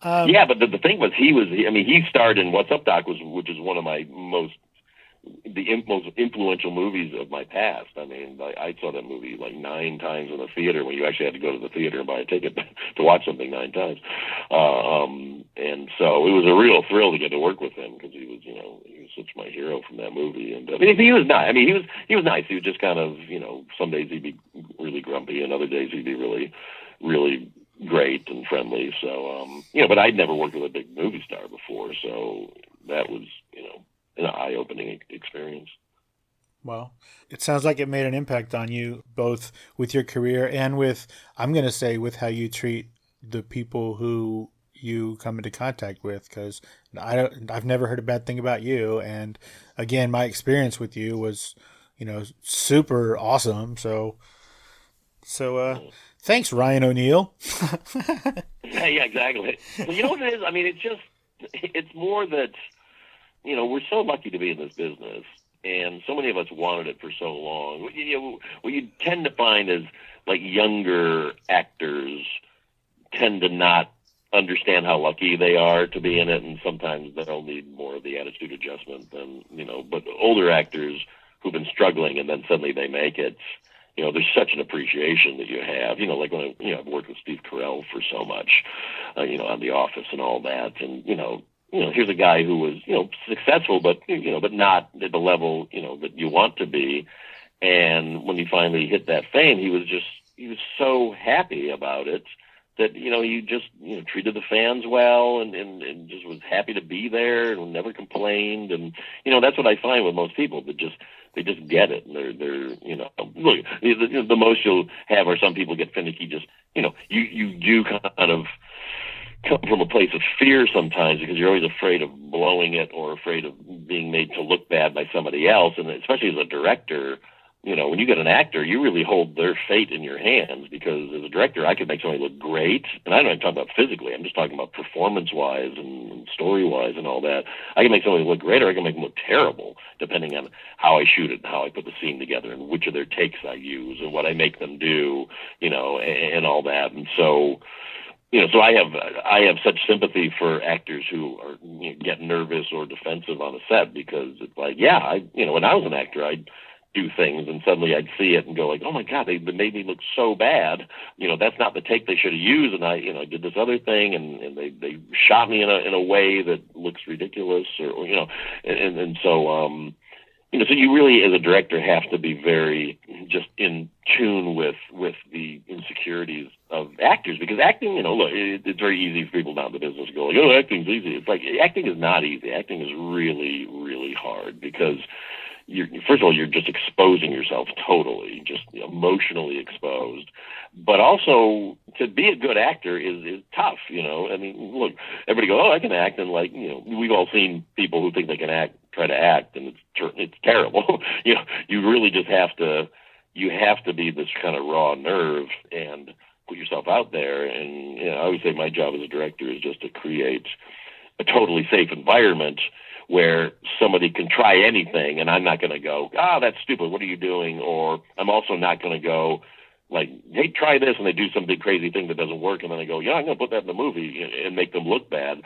K: Yeah, but the thing was, he starred in What's Up, Doc, which is one of my most influential movies of my past. I mean, I saw that movie like 9 times in the theater when you actually had to go to the theater and buy a ticket to watch something 9 times. And so it was a real thrill to get to work with him because he was such my hero from that movie. And he was nice. He was nice. He was just kind of, some days he'd be really grumpy and other days he'd be really, really great and friendly. So, but I'd never worked with a big movie star before. So that was, an eye-opening experience.
B: Well, it sounds like it made an impact on you, both with your career and with how you treat the people who you come into contact with. Because I've never heard a bad thing about you, and again, my experience with you was, super awesome. So, thanks, Ryan O'Neal.
K: Yeah, exactly. Well, you know what it is? I mean, it's more that. We're so lucky to be in this business, and so many of us wanted it for so long. What you tend to find is, like, younger actors tend to not understand how lucky they are to be in it, and sometimes they'll need more of the attitude adjustment than, but older actors who've been struggling and then suddenly they make it, there's such an appreciation that you have, like when I've worked with Steve Carell for so much, on The Office and all that, and, here's a guy who was, successful, but, but not at the level, that you want to be. And when he finally hit that fame, he was so happy about it that, he just, treated the fans well and just was happy to be there and never complained. And, that's what I find with most people that they just get it. And they're look, the most you'll have are some people get finicky, just, you do kind of come from a place of fear sometimes because you're always afraid of blowing it or afraid of being made to look bad by somebody else. And especially as a director, when you get an actor, you really hold their fate in your hands because as a director, I could make somebody look great. And I'm not even talking about physically. I'm just talking about performance-wise and story-wise and all that. I can make somebody look great or I can make them look terrible depending on how I shoot it and how I put the scene together and which of their takes I use and what I make them do, and all that. And so... so I have such sympathy for actors who are get nervous or defensive on a set because it's like, when I was an actor, I'd do things and suddenly I'd see it and go like, oh my God, they made me look so bad. That's not the take they should have used, and I did this other thing, and they shot me in a way that looks ridiculous, or and so. So you really, as a director, have to be very just in tune with the insecurities of actors because acting, look, it's very easy for people down in the business to go like, oh, acting's easy. It's like acting is not easy. Acting is really, really hard because first of all, you're just exposing yourself totally, just emotionally exposed. But also, to be a good actor is tough, I mean, look, everybody goes, oh, I can act, and like, we've all seen people who think they can act, try to act, and it's terrible. You really just have to be this kind of raw nerve and put yourself out there. And, I always say my job as a director is just to create a totally safe environment where somebody can try anything, and I'm not going to go, that's stupid, what are you doing? Or I'm also not going to go, like, hey, try this, and they do some big crazy thing that doesn't work, and then I go, I'm going to put that in the movie and make them look bad.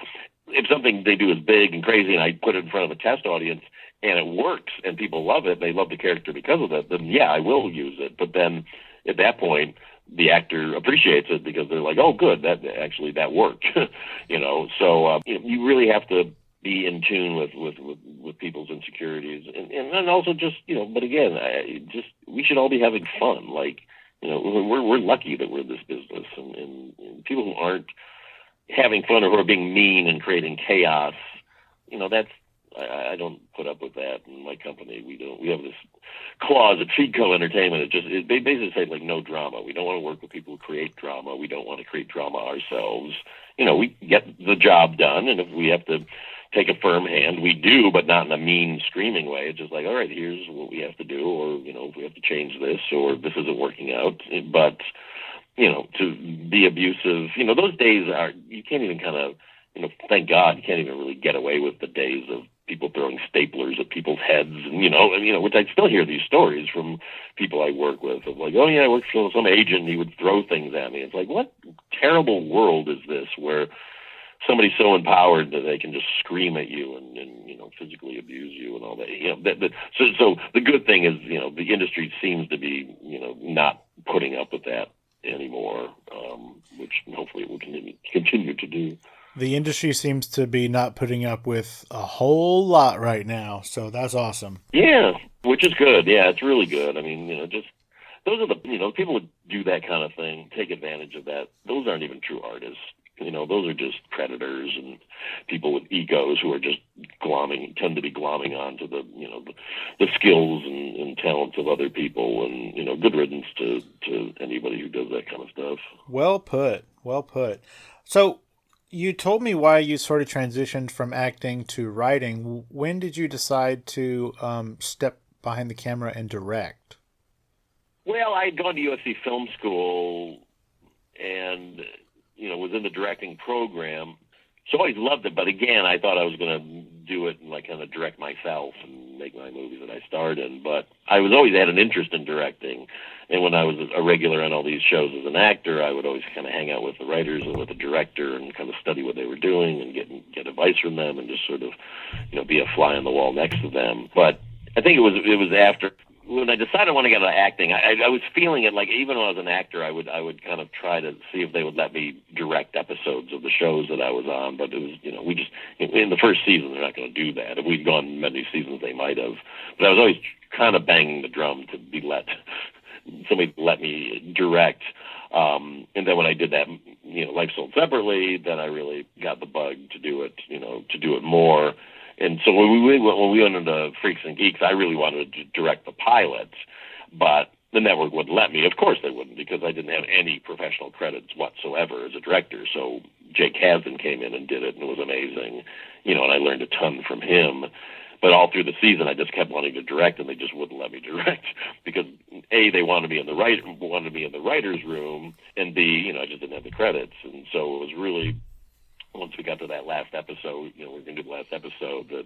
K: If something they do is big and crazy, and I put it in front of a test audience, and it works, and people love it, and they love the character because of it, then, I will use it. But then, at that point, the actor appreciates it because they're like, oh, good, that worked. So you really have to be in tune with people's insecurities, and also just but again, we should all be having fun. Like we're lucky that we're in this business, and people who aren't having fun or who are being mean and creating chaos, I don't put up with that in my company. We have this clause at Feedco Entertainment. They basically say, like, no drama. We don't want to work with people who create drama. We don't want to create drama ourselves. We get the job done, and if we have to take a firm hand, we do, but not in a mean, screaming way. It's just like, all right, here's what we have to do, or, if we have to change this, or this isn't working out. But, to be abusive, those days you can't even kind of, thank God you can't even really get away with the days of people throwing staplers at people's heads, and, which I still hear these stories from people I work with of like, oh yeah, I worked for some agent and he would throw things at me. It's like, what terrible world is this where somebody's so empowered that they can just scream at you and physically abuse you and all that. So the good thing is, the industry seems to be, not putting up with that anymore, which hopefully it will continue to do.
B: The industry seems to be not putting up with a whole lot right now, so that's awesome.
K: Yeah, which is good. Yeah, it's really good. I mean, just those are the, people who do that kind of thing, take advantage of that. Those aren't even true artists. Those are just predators and people with egos who are just tend to be glomming onto the skills and talents of other people, and, good riddance to anybody who does that kind of stuff.
B: Well put. So, you told me why you sort of transitioned from acting to writing. When did you decide to step behind the camera and direct?
K: Well, I had gone to USC Film School and, was in the directing program. So I always loved it. But again, I thought I was going to do it and like kind of direct myself and make my movies that I starred in. But I was always had an interest in directing. And when I was a regular on all these shows as an actor, I would always kind of hang out with the writers and with the director and kind of study what they were doing and get advice from them and just sort of, be a fly on the wall next to them. But I think it was after when I decided I want to get into acting, I was feeling it like even when I was an actor, I would kind of try to see if they would let me direct episodes of the shows that I was on. But it was, we just in the first season they're not going to do that. If we'd gone many seasons, they might have. But I was always kind of banging the drum to be somebody let me direct. And then when I did that, Life Sold Separately, then I really got the bug to do it more. And so when we went into Freaks and Geeks, I really wanted to direct the pilot, but the network wouldn't let me. Of course they wouldn't, because I didn't have any professional credits whatsoever as a director. So Jake Kasdan came in and did it, and it was amazing, and I learned a ton from him. But all through the season, I just kept wanting to direct, and they just wouldn't let me direct because A, they wanted me in the writer's room, and B, I just didn't have the credits, and so it was really. Once we got to that last episode, we were going to do the last episode that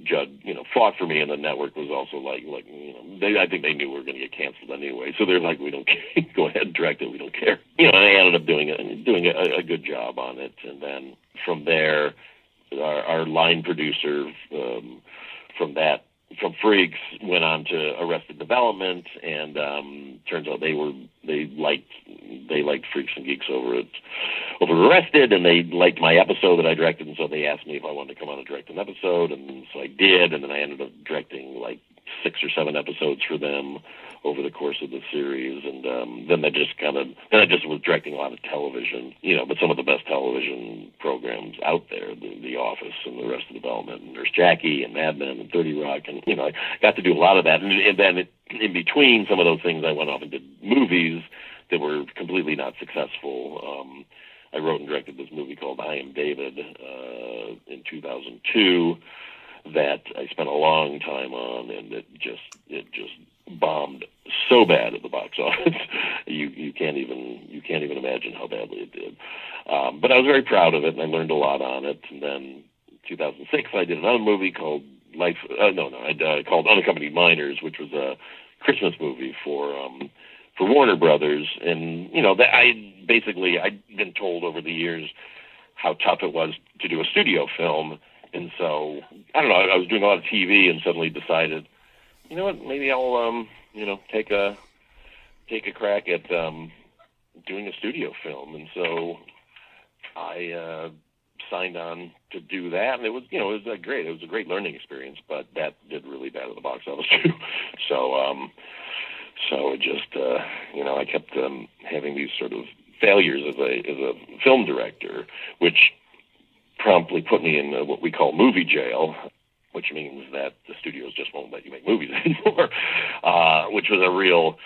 K: Judd, fought for me, and the network was also like, I think they knew we were going to get canceled anyway, so they're like, we don't care. Go ahead and direct it, we don't care. And I ended up doing a good job on it, and then from there, our line producer from Freaks went on to Arrested Development, and turns out they liked Freaks and Geeks over Arrested, and they liked my episode that I directed, and so they asked me if I wanted to come on and direct an episode, and so I did, and then I ended up directing like 6 or 7 episodes for them over the course of the series, and then I just was directing a lot of television, but some of the best television programs out there, The Office and the Arrested Development, and Nurse Jackie and Mad Men and 30 Rock, and I got to do a lot of that, and then in between some of those things, I went off and did movies that were completely not successful. I wrote and directed this movie called I Am David in 2002 that I spent a long time on, and it just bombed so bad at the box office. you can't even imagine how badly it did. But I was very proud of it, and I learned a lot on it. And then in 2006, I did another movie called called Unaccompanied Minors, which was a Christmas movie for Warner Brothers, and I'd been told over the years how tough it was to do a studio film, and so I don't know. I was doing a lot of TV, and suddenly decided, you know what? Maybe I'll take a crack at doing a studio film, and so I signed on to do that, and it was great. It was a great learning experience, but that did really bad at the box office too. So it just I kept having these sort of failures as a film director, which promptly put me in what we call movie jail, which means that the studios just won't let you make movies anymore, which was a real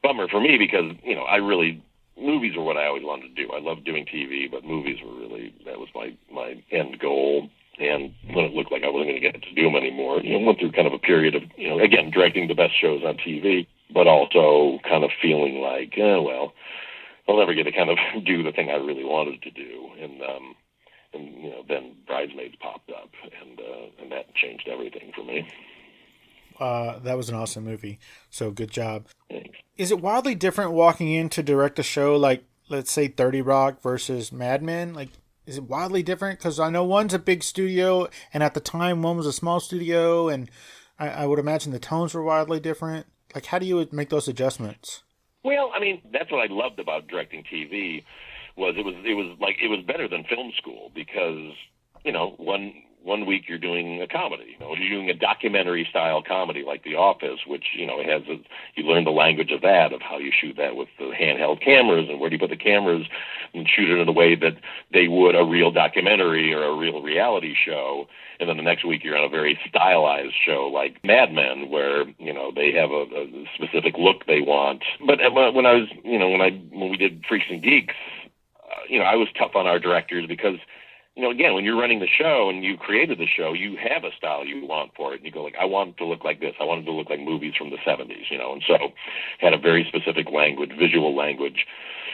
K: bummer for me because, movies were what I always wanted to do. I loved doing TV, but movies were really, that was my end goal. And when it looked like I wasn't going to get to do them anymore, went through kind of a period of, again, directing the best shows on TV, but also kind of feeling like, well, I'll never get to kind of do the thing I really wanted to do. And then Bridesmaids popped up, and that changed everything for me.
B: That was an awesome movie. So good job.
K: Thanks.
B: Is it wildly different walking in to direct a show like, let's say, 30 Rock versus Mad Men? Like, is it wildly different? Because I know one's a big studio, and at the time one was a small studio, and I would imagine the tones were wildly different. Like, how do you make those adjustments?
K: Well, I mean, that's what I loved about directing TV. Was it was better than film school because one week you're doing a comedy, you're doing a documentary style comedy like The Office, which it has you learn the language of that, of how you shoot that with the handheld cameras and where do you put the cameras and shoot it in a way that they would a real documentary or a real reality show. And then the next week you're on a very stylized show like Mad Men, where they have a specific look they want. But when I was when we did Freaks and Geeks. I was tough on our directors because, again, when you're running the show and you created the show, you have a style you want for it. And you go like, I want it to look like this. I want it to look like movies from the 70s, and so had a very specific language, visual language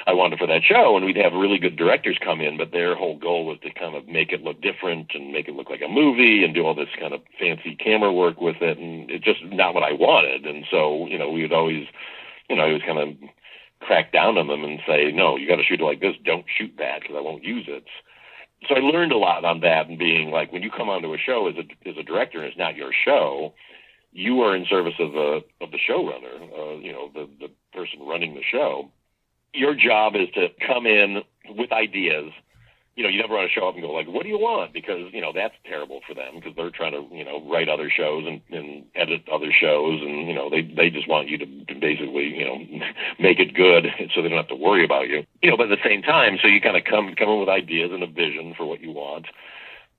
K: I wanted for that show. And we'd have really good directors come in, but their whole goal was to kind of make it look different and make it look like a movie and do all this kind of fancy camera work with it. And it's just not what I wanted. And so, we would always, I was kind of crack down on them and say, no, you got to shoot it like this. Don't shoot that because I won't use it. So I learned a lot on that, and being like, when you come onto a show as a director and it's not your show, you are in service of the showrunner, the person running the show. Your job is to come in with ideas. You never want to show up and go like, what do you want? Because, that's terrible for them because they're trying to, write other shows and edit other shows. And, they just want you to basically, make it good so they don't have to worry about you. But at the same time, so you kind of come in with ideas and a vision for what you want.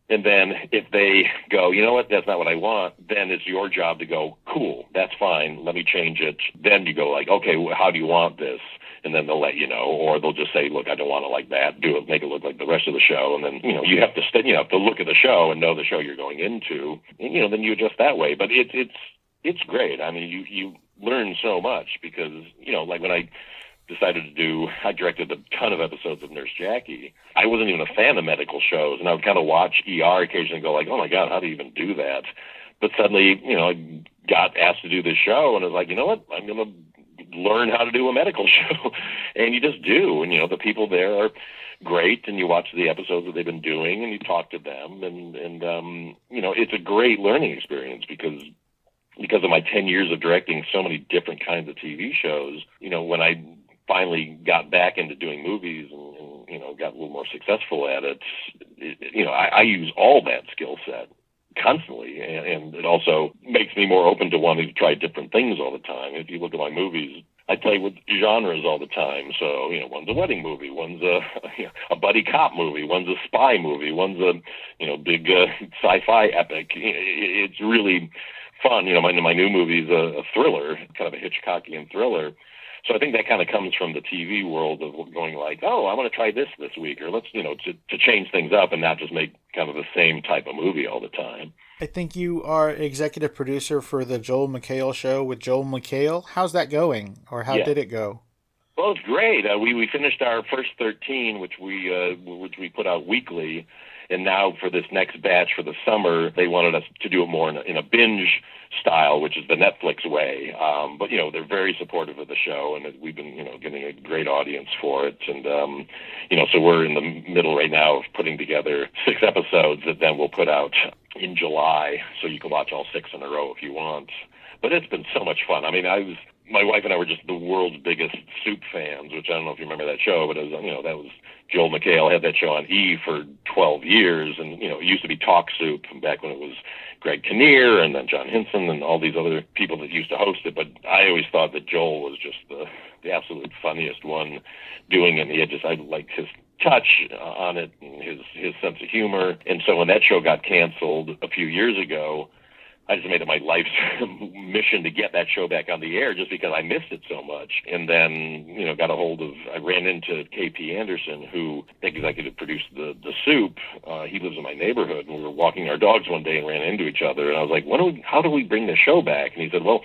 K: And then if they go, you know what, that's not what I want, then it's your job to go, cool, that's fine, let me change it. Then you go like, okay, well, how do you want this? And then they'll let you know, or they'll just say, look, I don't want it like that, do it, make it look like the rest of the show. And then, you have to look at the show and know the show you're going into, and, then you adjust that way. But it's great. I mean, you learn so much because, like when I directed a ton of episodes of Nurse Jackie. I wasn't even a fan of medical shows, and I would kind of watch ER occasionally and go like, oh my God, how do you even do that? But suddenly, I got asked to do this show, and I was like, you know what, I'm going to learn how to do a medical show. And you just do, and, the people there are great, and you watch the episodes that they've been doing, and you talk to them, and it's a great learning experience because of my 10 years of directing so many different kinds of TV shows, when I finally got back into doing movies and got a little more successful at it, I use all that skill set constantly, and it also makes me more open to wanting to try different things all the time. If you look at my movies, I play with genres all the time. So, one's a wedding movie, one's a buddy cop movie, one's a spy movie, one's a, big sci-fi epic. It's really fun. My new movie's a thriller, kind of a Hitchcockian thriller. So I think that kind of comes from the TV world of going like, oh, I want to try this week, or let's, to change things up and not just make kind of the same type of movie all the time.
B: I think you are executive producer for the Joel McHale Show with Joel McHale. How's that going, or how did it go?
K: Well, it's great. We finished our first 13, which we put out weekly, and now for this next batch for the summer, they wanted us to do it more in a binge style, which is the Netflix way. But they're very supportive of the show, and we've been getting a great audience for it. And so we're in the middle right now of putting together 6 episodes that then we'll put out in July, so you can watch all 6 in a row if you want. But it's been so much fun. I mean, my wife and I were just the world's biggest Soup fans, which I don't know if you remember that show, but it was, that was Joel McHale had that show on E! For 12 years, and it used to be Talk Soup back when it was Greg Kinnear and then John Henson and all these other people that used to host it. But I always thought that Joel was just the the absolute funniest one doing it. I liked his touch on it and his sense of humor. And so when that show got canceled a few years ago, I just made it my life's mission to get that show back on the air just because I missed it so much. And then, I ran into KP Anderson, who executive produced The Soup. He lives in my neighborhood, and we were walking our dogs one day and ran into each other. And I was like, how do we bring the show back? And he said, well,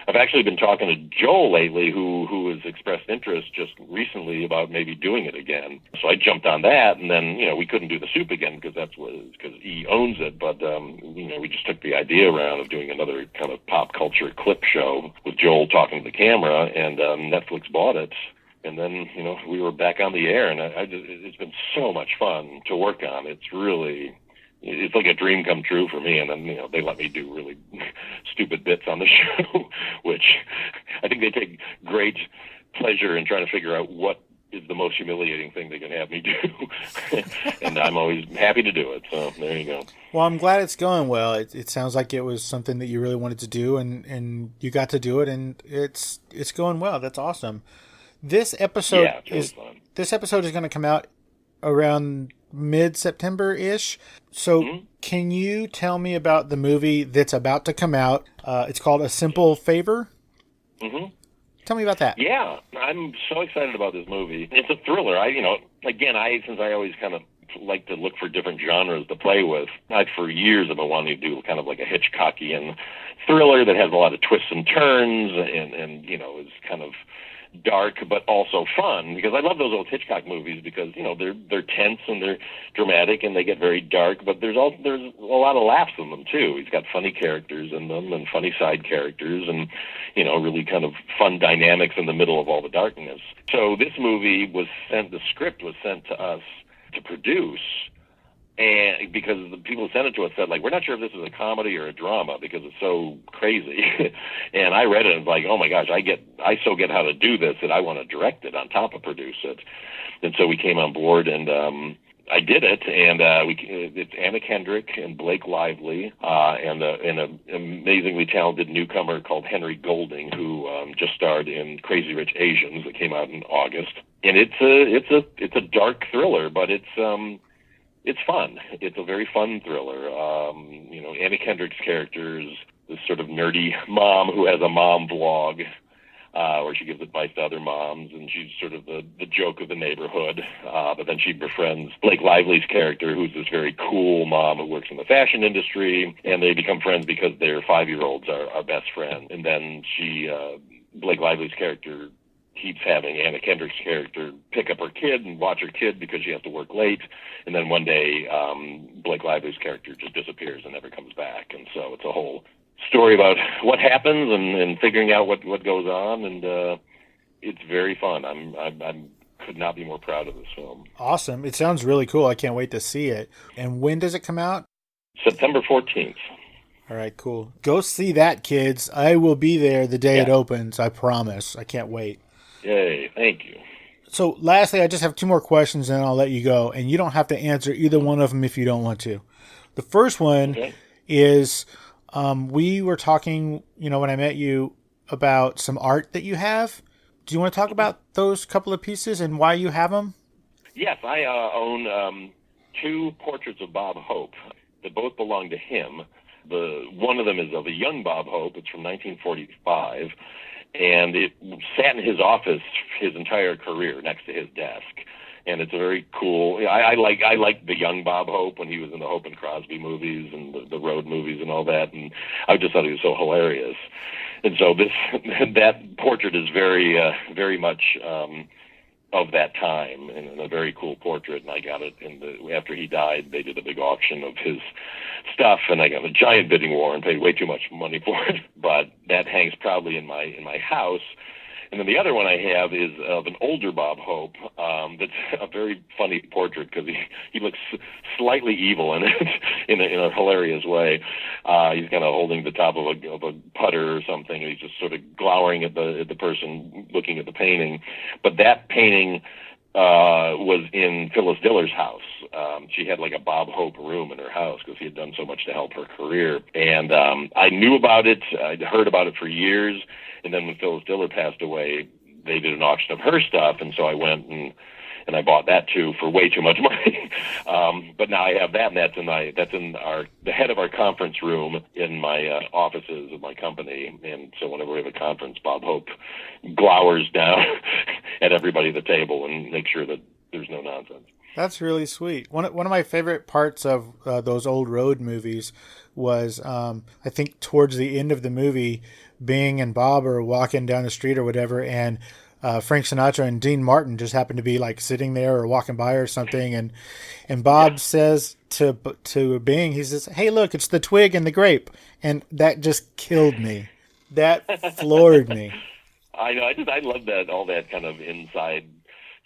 K: I've actually been talking to Joel lately, who has expressed interest just recently about maybe doing it again. So I jumped on that, and then, we couldn't do The Soup again because he owns it. But, we just took the idea around of doing another kind of pop culture clip show with Joel talking to the camera, and Netflix bought it. And then, we were back on the air, and it's been so much fun to work on. It's like a dream come true for me. And then, they let me do really stupid bits on the show, which I think they take great pleasure in trying to figure out what is the most humiliating thing they can have me do. And I'm always happy to do it. So there you go.
B: Well, I'm glad it's going well. It sounds like it was something that you really wanted to do, and you got to do it, and it's going well. That's awesome. This episode is going to come out around mid-September-ish. So Can you tell me about the movie that's about to come out? It's called A Simple Favor. Mm-hmm. Tell me about that.
K: Yeah, I'm so excited about this movie. It's a thriller. Since I always kind of like to look for different genres to play with, for years I've been wanting to do kind of like a Hitchcockian thriller that has a lot of twists and turns and is kind of dark but also fun, because I love those old Hitchcock movies because they're tense and they're dramatic and they get very dark, but there's a lot of laughs in them too. He's got funny characters in them and funny side characters and really kind of fun dynamics in the middle of all the darkness. So this movie the script was sent to us to produce. And because the people who sent it to us said, we're not sure if this is a comedy or a drama because it's so crazy. And I read it and was like, oh my gosh, I so get how to do this that I want to direct it on top of produce it. And so we came on board and I did it. And it's Anna Kendrick and Blake Lively and an amazingly talented newcomer called Henry Golding, who just starred in Crazy Rich Asians that came out in August. And it's a dark thriller, but it's fun. It's a very fun thriller. Anna Kendrick's character is this sort of nerdy mom who has a mom vlog where she gives advice to other moms, and she's sort of the joke of the neighborhood. But then she befriends Blake Lively's character, who's this very cool mom who works in the fashion industry, and they become friends because their 5-year-olds are best friends. And then Blake Lively's character keeps having Anna Kendrick's character pick up her kid and watch her kid because she has to work late. And then one day, Blake Lively's character just disappears and never comes back. And so it's a whole story about what happens and figuring out what goes on. And it's very fun. I could not be more proud of this film.
B: Awesome. It sounds really cool. I can't wait to see it. And when does it come out?
K: September 14th.
B: All right, cool. Go see that, kids. I will be there the day it opens. I promise. I can't wait.
K: Yay, thank you.
B: So lastly, I just have 2 more questions and I'll let you go. And you don't have to answer either one of them if you don't want to. The first one is we were talking, when I met you, about some art that you have. Do you want to talk about those couple of pieces and why you have them?
K: Yes, I own 2 portraits of Bob Hope that both belong to him. One of them is of a young Bob Hope. It's from 1945. And it sat in his office his entire career next to his desk. And it's a very cool. I like the young Bob Hope when he was in the Hope and Crosby movies and the road movies and all that. And I just thought he was so hilarious. And so that portrait is very much of that time, and a very cool portrait. And I got it after he died. They did a big auction of his stuff, and I got a giant bidding war and paid way too much money for it. But that hangs proudly in my house. And then the other one I have is of an older Bob Hope. That's a very funny portrait because he looks slightly evil in it in a hilarious way. He's kind of holding the top of a putter or something, and he's just sort of glowering at the person looking at the painting. But that painting was in Phyllis Diller's house. She had like a Bob Hope room in her house because he had done so much to help her career. And I knew about it. I'd heard about it for years. And then when Phyllis Diller passed away, they did an auction of her stuff, and so I went and I bought that too for way too much money. But now I have that, and that's in the head of our conference room in my offices of my company. And so whenever we have a conference, Bob Hope glowers down at everybody at the table and makes sure that there's no nonsense.
B: That's really sweet. One of my favorite parts of those old road movies was, I think towards the end of the movie, Bing and Bob are walking down the street or whatever, and Frank Sinatra and Dean Martin just happen to be like sitting there or walking by or something, and Bob says to Bing, he says, "Hey, look, it's the twig and the grape," and that just killed me. That floored me.
K: I know. I love that, all that kind of inside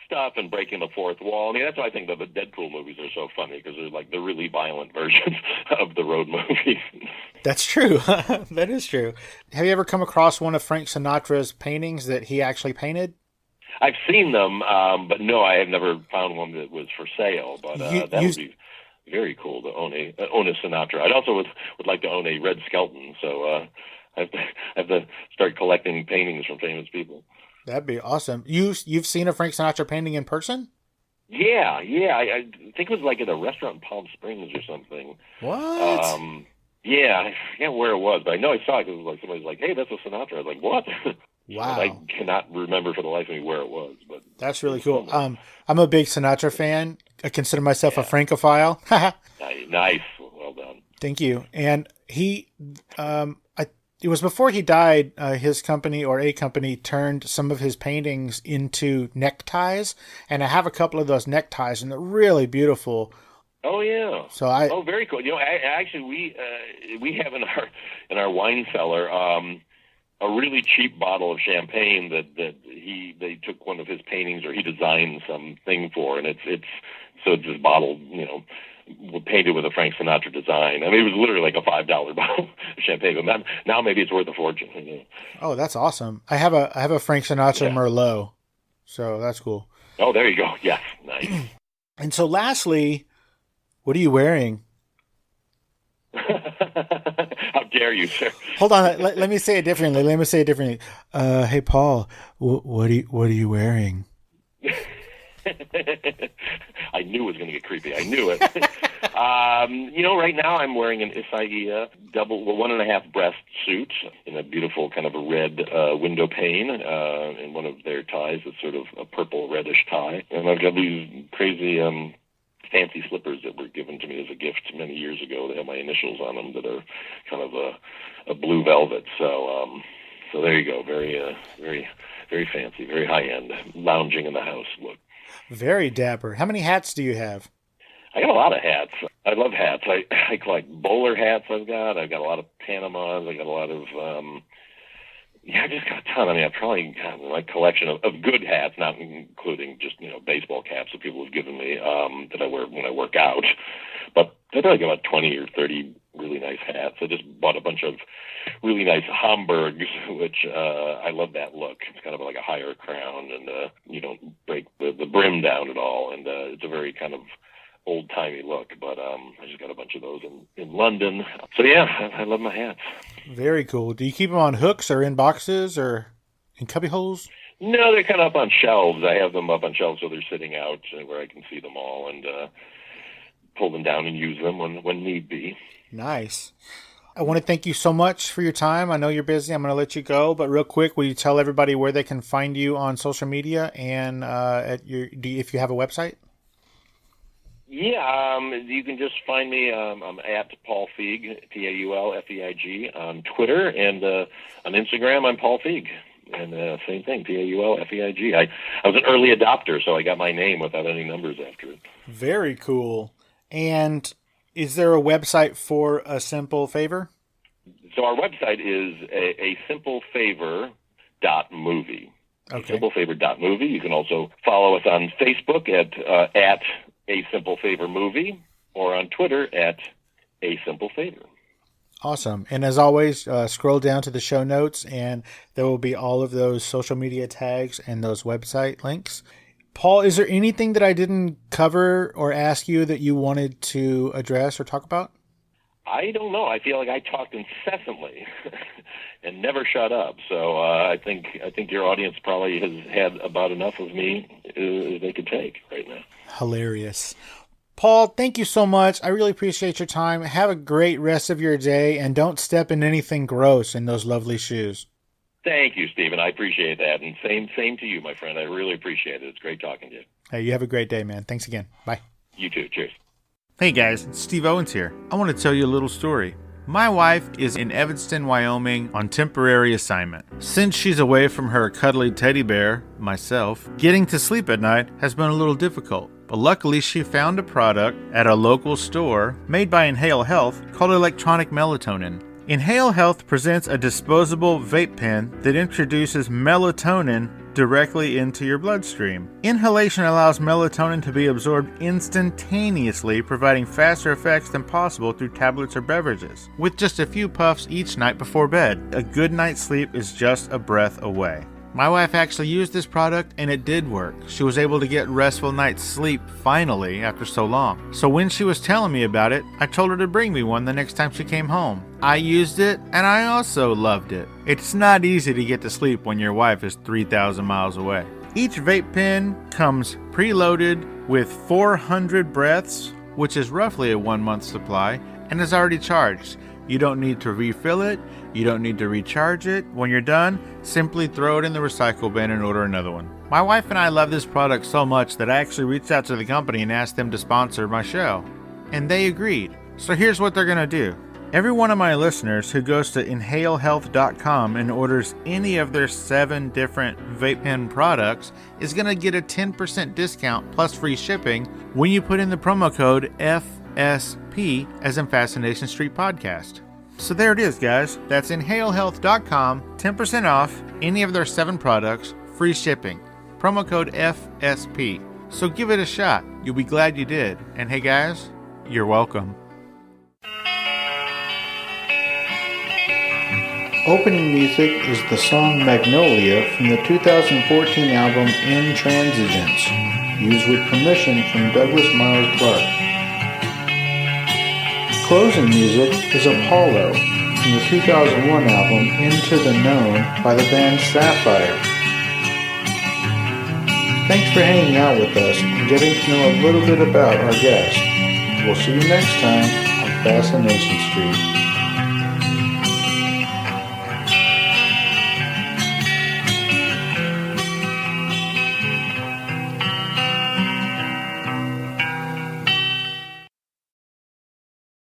K: stuff and breaking the fourth wall. I mean, that's why I think that the Deadpool movies are so funny, because they're like the really violent versions of the road movies.
B: That's true. That is true. Have you ever come across one of Frank Sinatra's paintings that he actually painted?
K: I've seen them, but no, I have never found one that was for sale. But that would be very cool to own a Sinatra. I'd also would like to own a Red Skelton, so I have to start collecting paintings from famous people.
B: That'd be awesome. You've seen a Frank Sinatra painting in person?
K: Yeah. I think it was like at a restaurant in Palm Springs or something.
B: What?
K: Yeah, I forget where it was, but I know I saw it because it was like somebody's like, "Hey, that's a Sinatra." I was like, "What?"
B: Wow.
K: I cannot remember for the life of me where it was, but
B: that's really cool. I'm a big Sinatra fan. I consider myself a Francophile.
K: Nice. Well done.
B: Thank you. And he, it was before he died, his company or a company turned some of his paintings into neckties, and I have a couple of those neckties, and they're really beautiful.
K: Oh yeah.
B: So
K: very cool. You know, actually, we have in our wine cellar a really cheap bottle of champagne that they took one of his paintings, or he designed something for, and it's this bottle, you know, painted with a Frank Sinatra design. I mean, it was literally like a $5 bottle of champagne, but now maybe it's worth a fortune. You know?
B: Oh, that's awesome. I have a Frank Sinatra Merlot, so that's cool.
K: Oh, there you go. Yes, nice.
B: And so, lastly, what are you wearing?
K: How dare you, sir?
B: Hold on. Let me say it differently. Hey, Paul, what are you wearing?
K: I knew it was going to get creepy. I knew it. You know, right now I'm wearing an Isaiah 1.5 breast suit in a beautiful kind of a red window pane, and one of their ties is sort of a purple reddish tie. And I've got these crazy fancy slippers that were given to me as a gift many years ago. They have my initials on them that are kind of a blue velvet. So there you go. Very, very fancy, very high end, lounging in the house look.
B: Very dapper. How many hats do you have?
K: I got a lot of hats. I love hats. I collect bowler hats. I've got a lot of Panamas. I got a lot of I just got a ton. I mean, I've probably got my collection of good hats, not including just, you know, baseball caps that people have given me that I wear when I work out. But I probably got about 20 or 30 really nice hats. I just bought a bunch of really nice Hamburgs, which I love that look. It's kind of like a higher crown, and you don't break the brim down at all, and it's a very kind of old-timey look. But I just got a bunch of those in London. So yeah, I love my hats. Very cool.
B: Do you keep them on hooks or in boxes or in cubby holes?
K: No, they're kind of up on shelves. I have them up on shelves so they're sitting out where I can see them all, and pull them down and use them when need be.
B: Nice. I want to thank you so much for your time. I know you're busy. I'm going to let you go, but real quick, will you tell everybody where they can find you on social media and if you have a website?
K: Yeah, you can just find me. I'm at Paul Feig, Paulfeig, on Twitter, and on Instagram, I'm Paul Feig. And same thing, Paulfeig. I was an early adopter, so I got my name without any numbers after it.
B: Very cool. And is there a website for A Simple Favor?
K: So our website is a simplefavor.movie.
B: Okay.
K: Simplefavor.movie. You can also follow us on Facebook at A Simple Favor Movie, or on Twitter at A Simple Favor.
B: Awesome. And as always, scroll down to the show notes, and there will be all of those social media tags and those website links. Paul, is there anything that I didn't cover or ask you that you wanted to address or talk about?
K: I don't know. I feel like I talked incessantly and never shut up. So I think your audience probably has had about enough of me as they could take right now.
B: Hilarious. Paul, thank you so much. I really appreciate your time. Have a great rest of your day, and don't step in anything gross in those lovely shoes.
K: Thank you, Stephen. I appreciate that. And same to you, my friend. I really appreciate it. It's great talking to you.
B: Hey, you have a great day, man. Thanks again. Bye.
K: You too. Cheers.
B: Hey guys, it's Steve Owens here. I want to tell you a little story. My wife is in Evanston, Wyoming on temporary assignment. Since she's away from her cuddly teddy bear, myself, getting to sleep at night has been a little difficult. But luckily she found a product at a local store made by Inhale Health called electronic melatonin. Inhale Health presents a disposable vape pen that introduces melatonin directly into your bloodstream. Inhalation allows melatonin to be absorbed instantaneously, providing faster effects than possible through tablets or beverages. With just a few puffs each night before bed, a good night's sleep is just a breath away. My wife actually used this product and it did work. She was able to get restful night's sleep finally after so long. So when she was telling me about it, I told her to bring me one the next time she came home. I used it and I also loved it. It's not easy to get to sleep when your wife is 3,000 miles away. Each vape pen comes preloaded with 400 breaths, which is roughly a 1-month supply, and is already charged. You don't need to refill it. You don't need to recharge it. When you're done, simply throw it in the recycle bin and order another one. My wife and I love this product so much that I actually reached out to the company and asked them to sponsor my show. And they agreed. So here's what they're going to do. Every one of my listeners who goes to inhalehealth.com and orders any of their 7 different vape pen products is going to get a 10% discount plus free shipping when you put in the promo code FSP as in Fascination Street Podcast. So there it is, guys. That's inhalehealth.com, 10% off any of their 7 products, free shipping. Promo code FSP. So give it a shot. You'll be glad you did. And hey guys, you're welcome.
A: Opening music is the song Magnolia from the 2014 album Intransigence, used with permission from Douglas Miles Clark. Closing music is Apollo from the 2001 album Into the Known by the band Sapphire. Thanks for hanging out with us and getting to know a little bit about our guest. We'll see you next time on Fascination Street.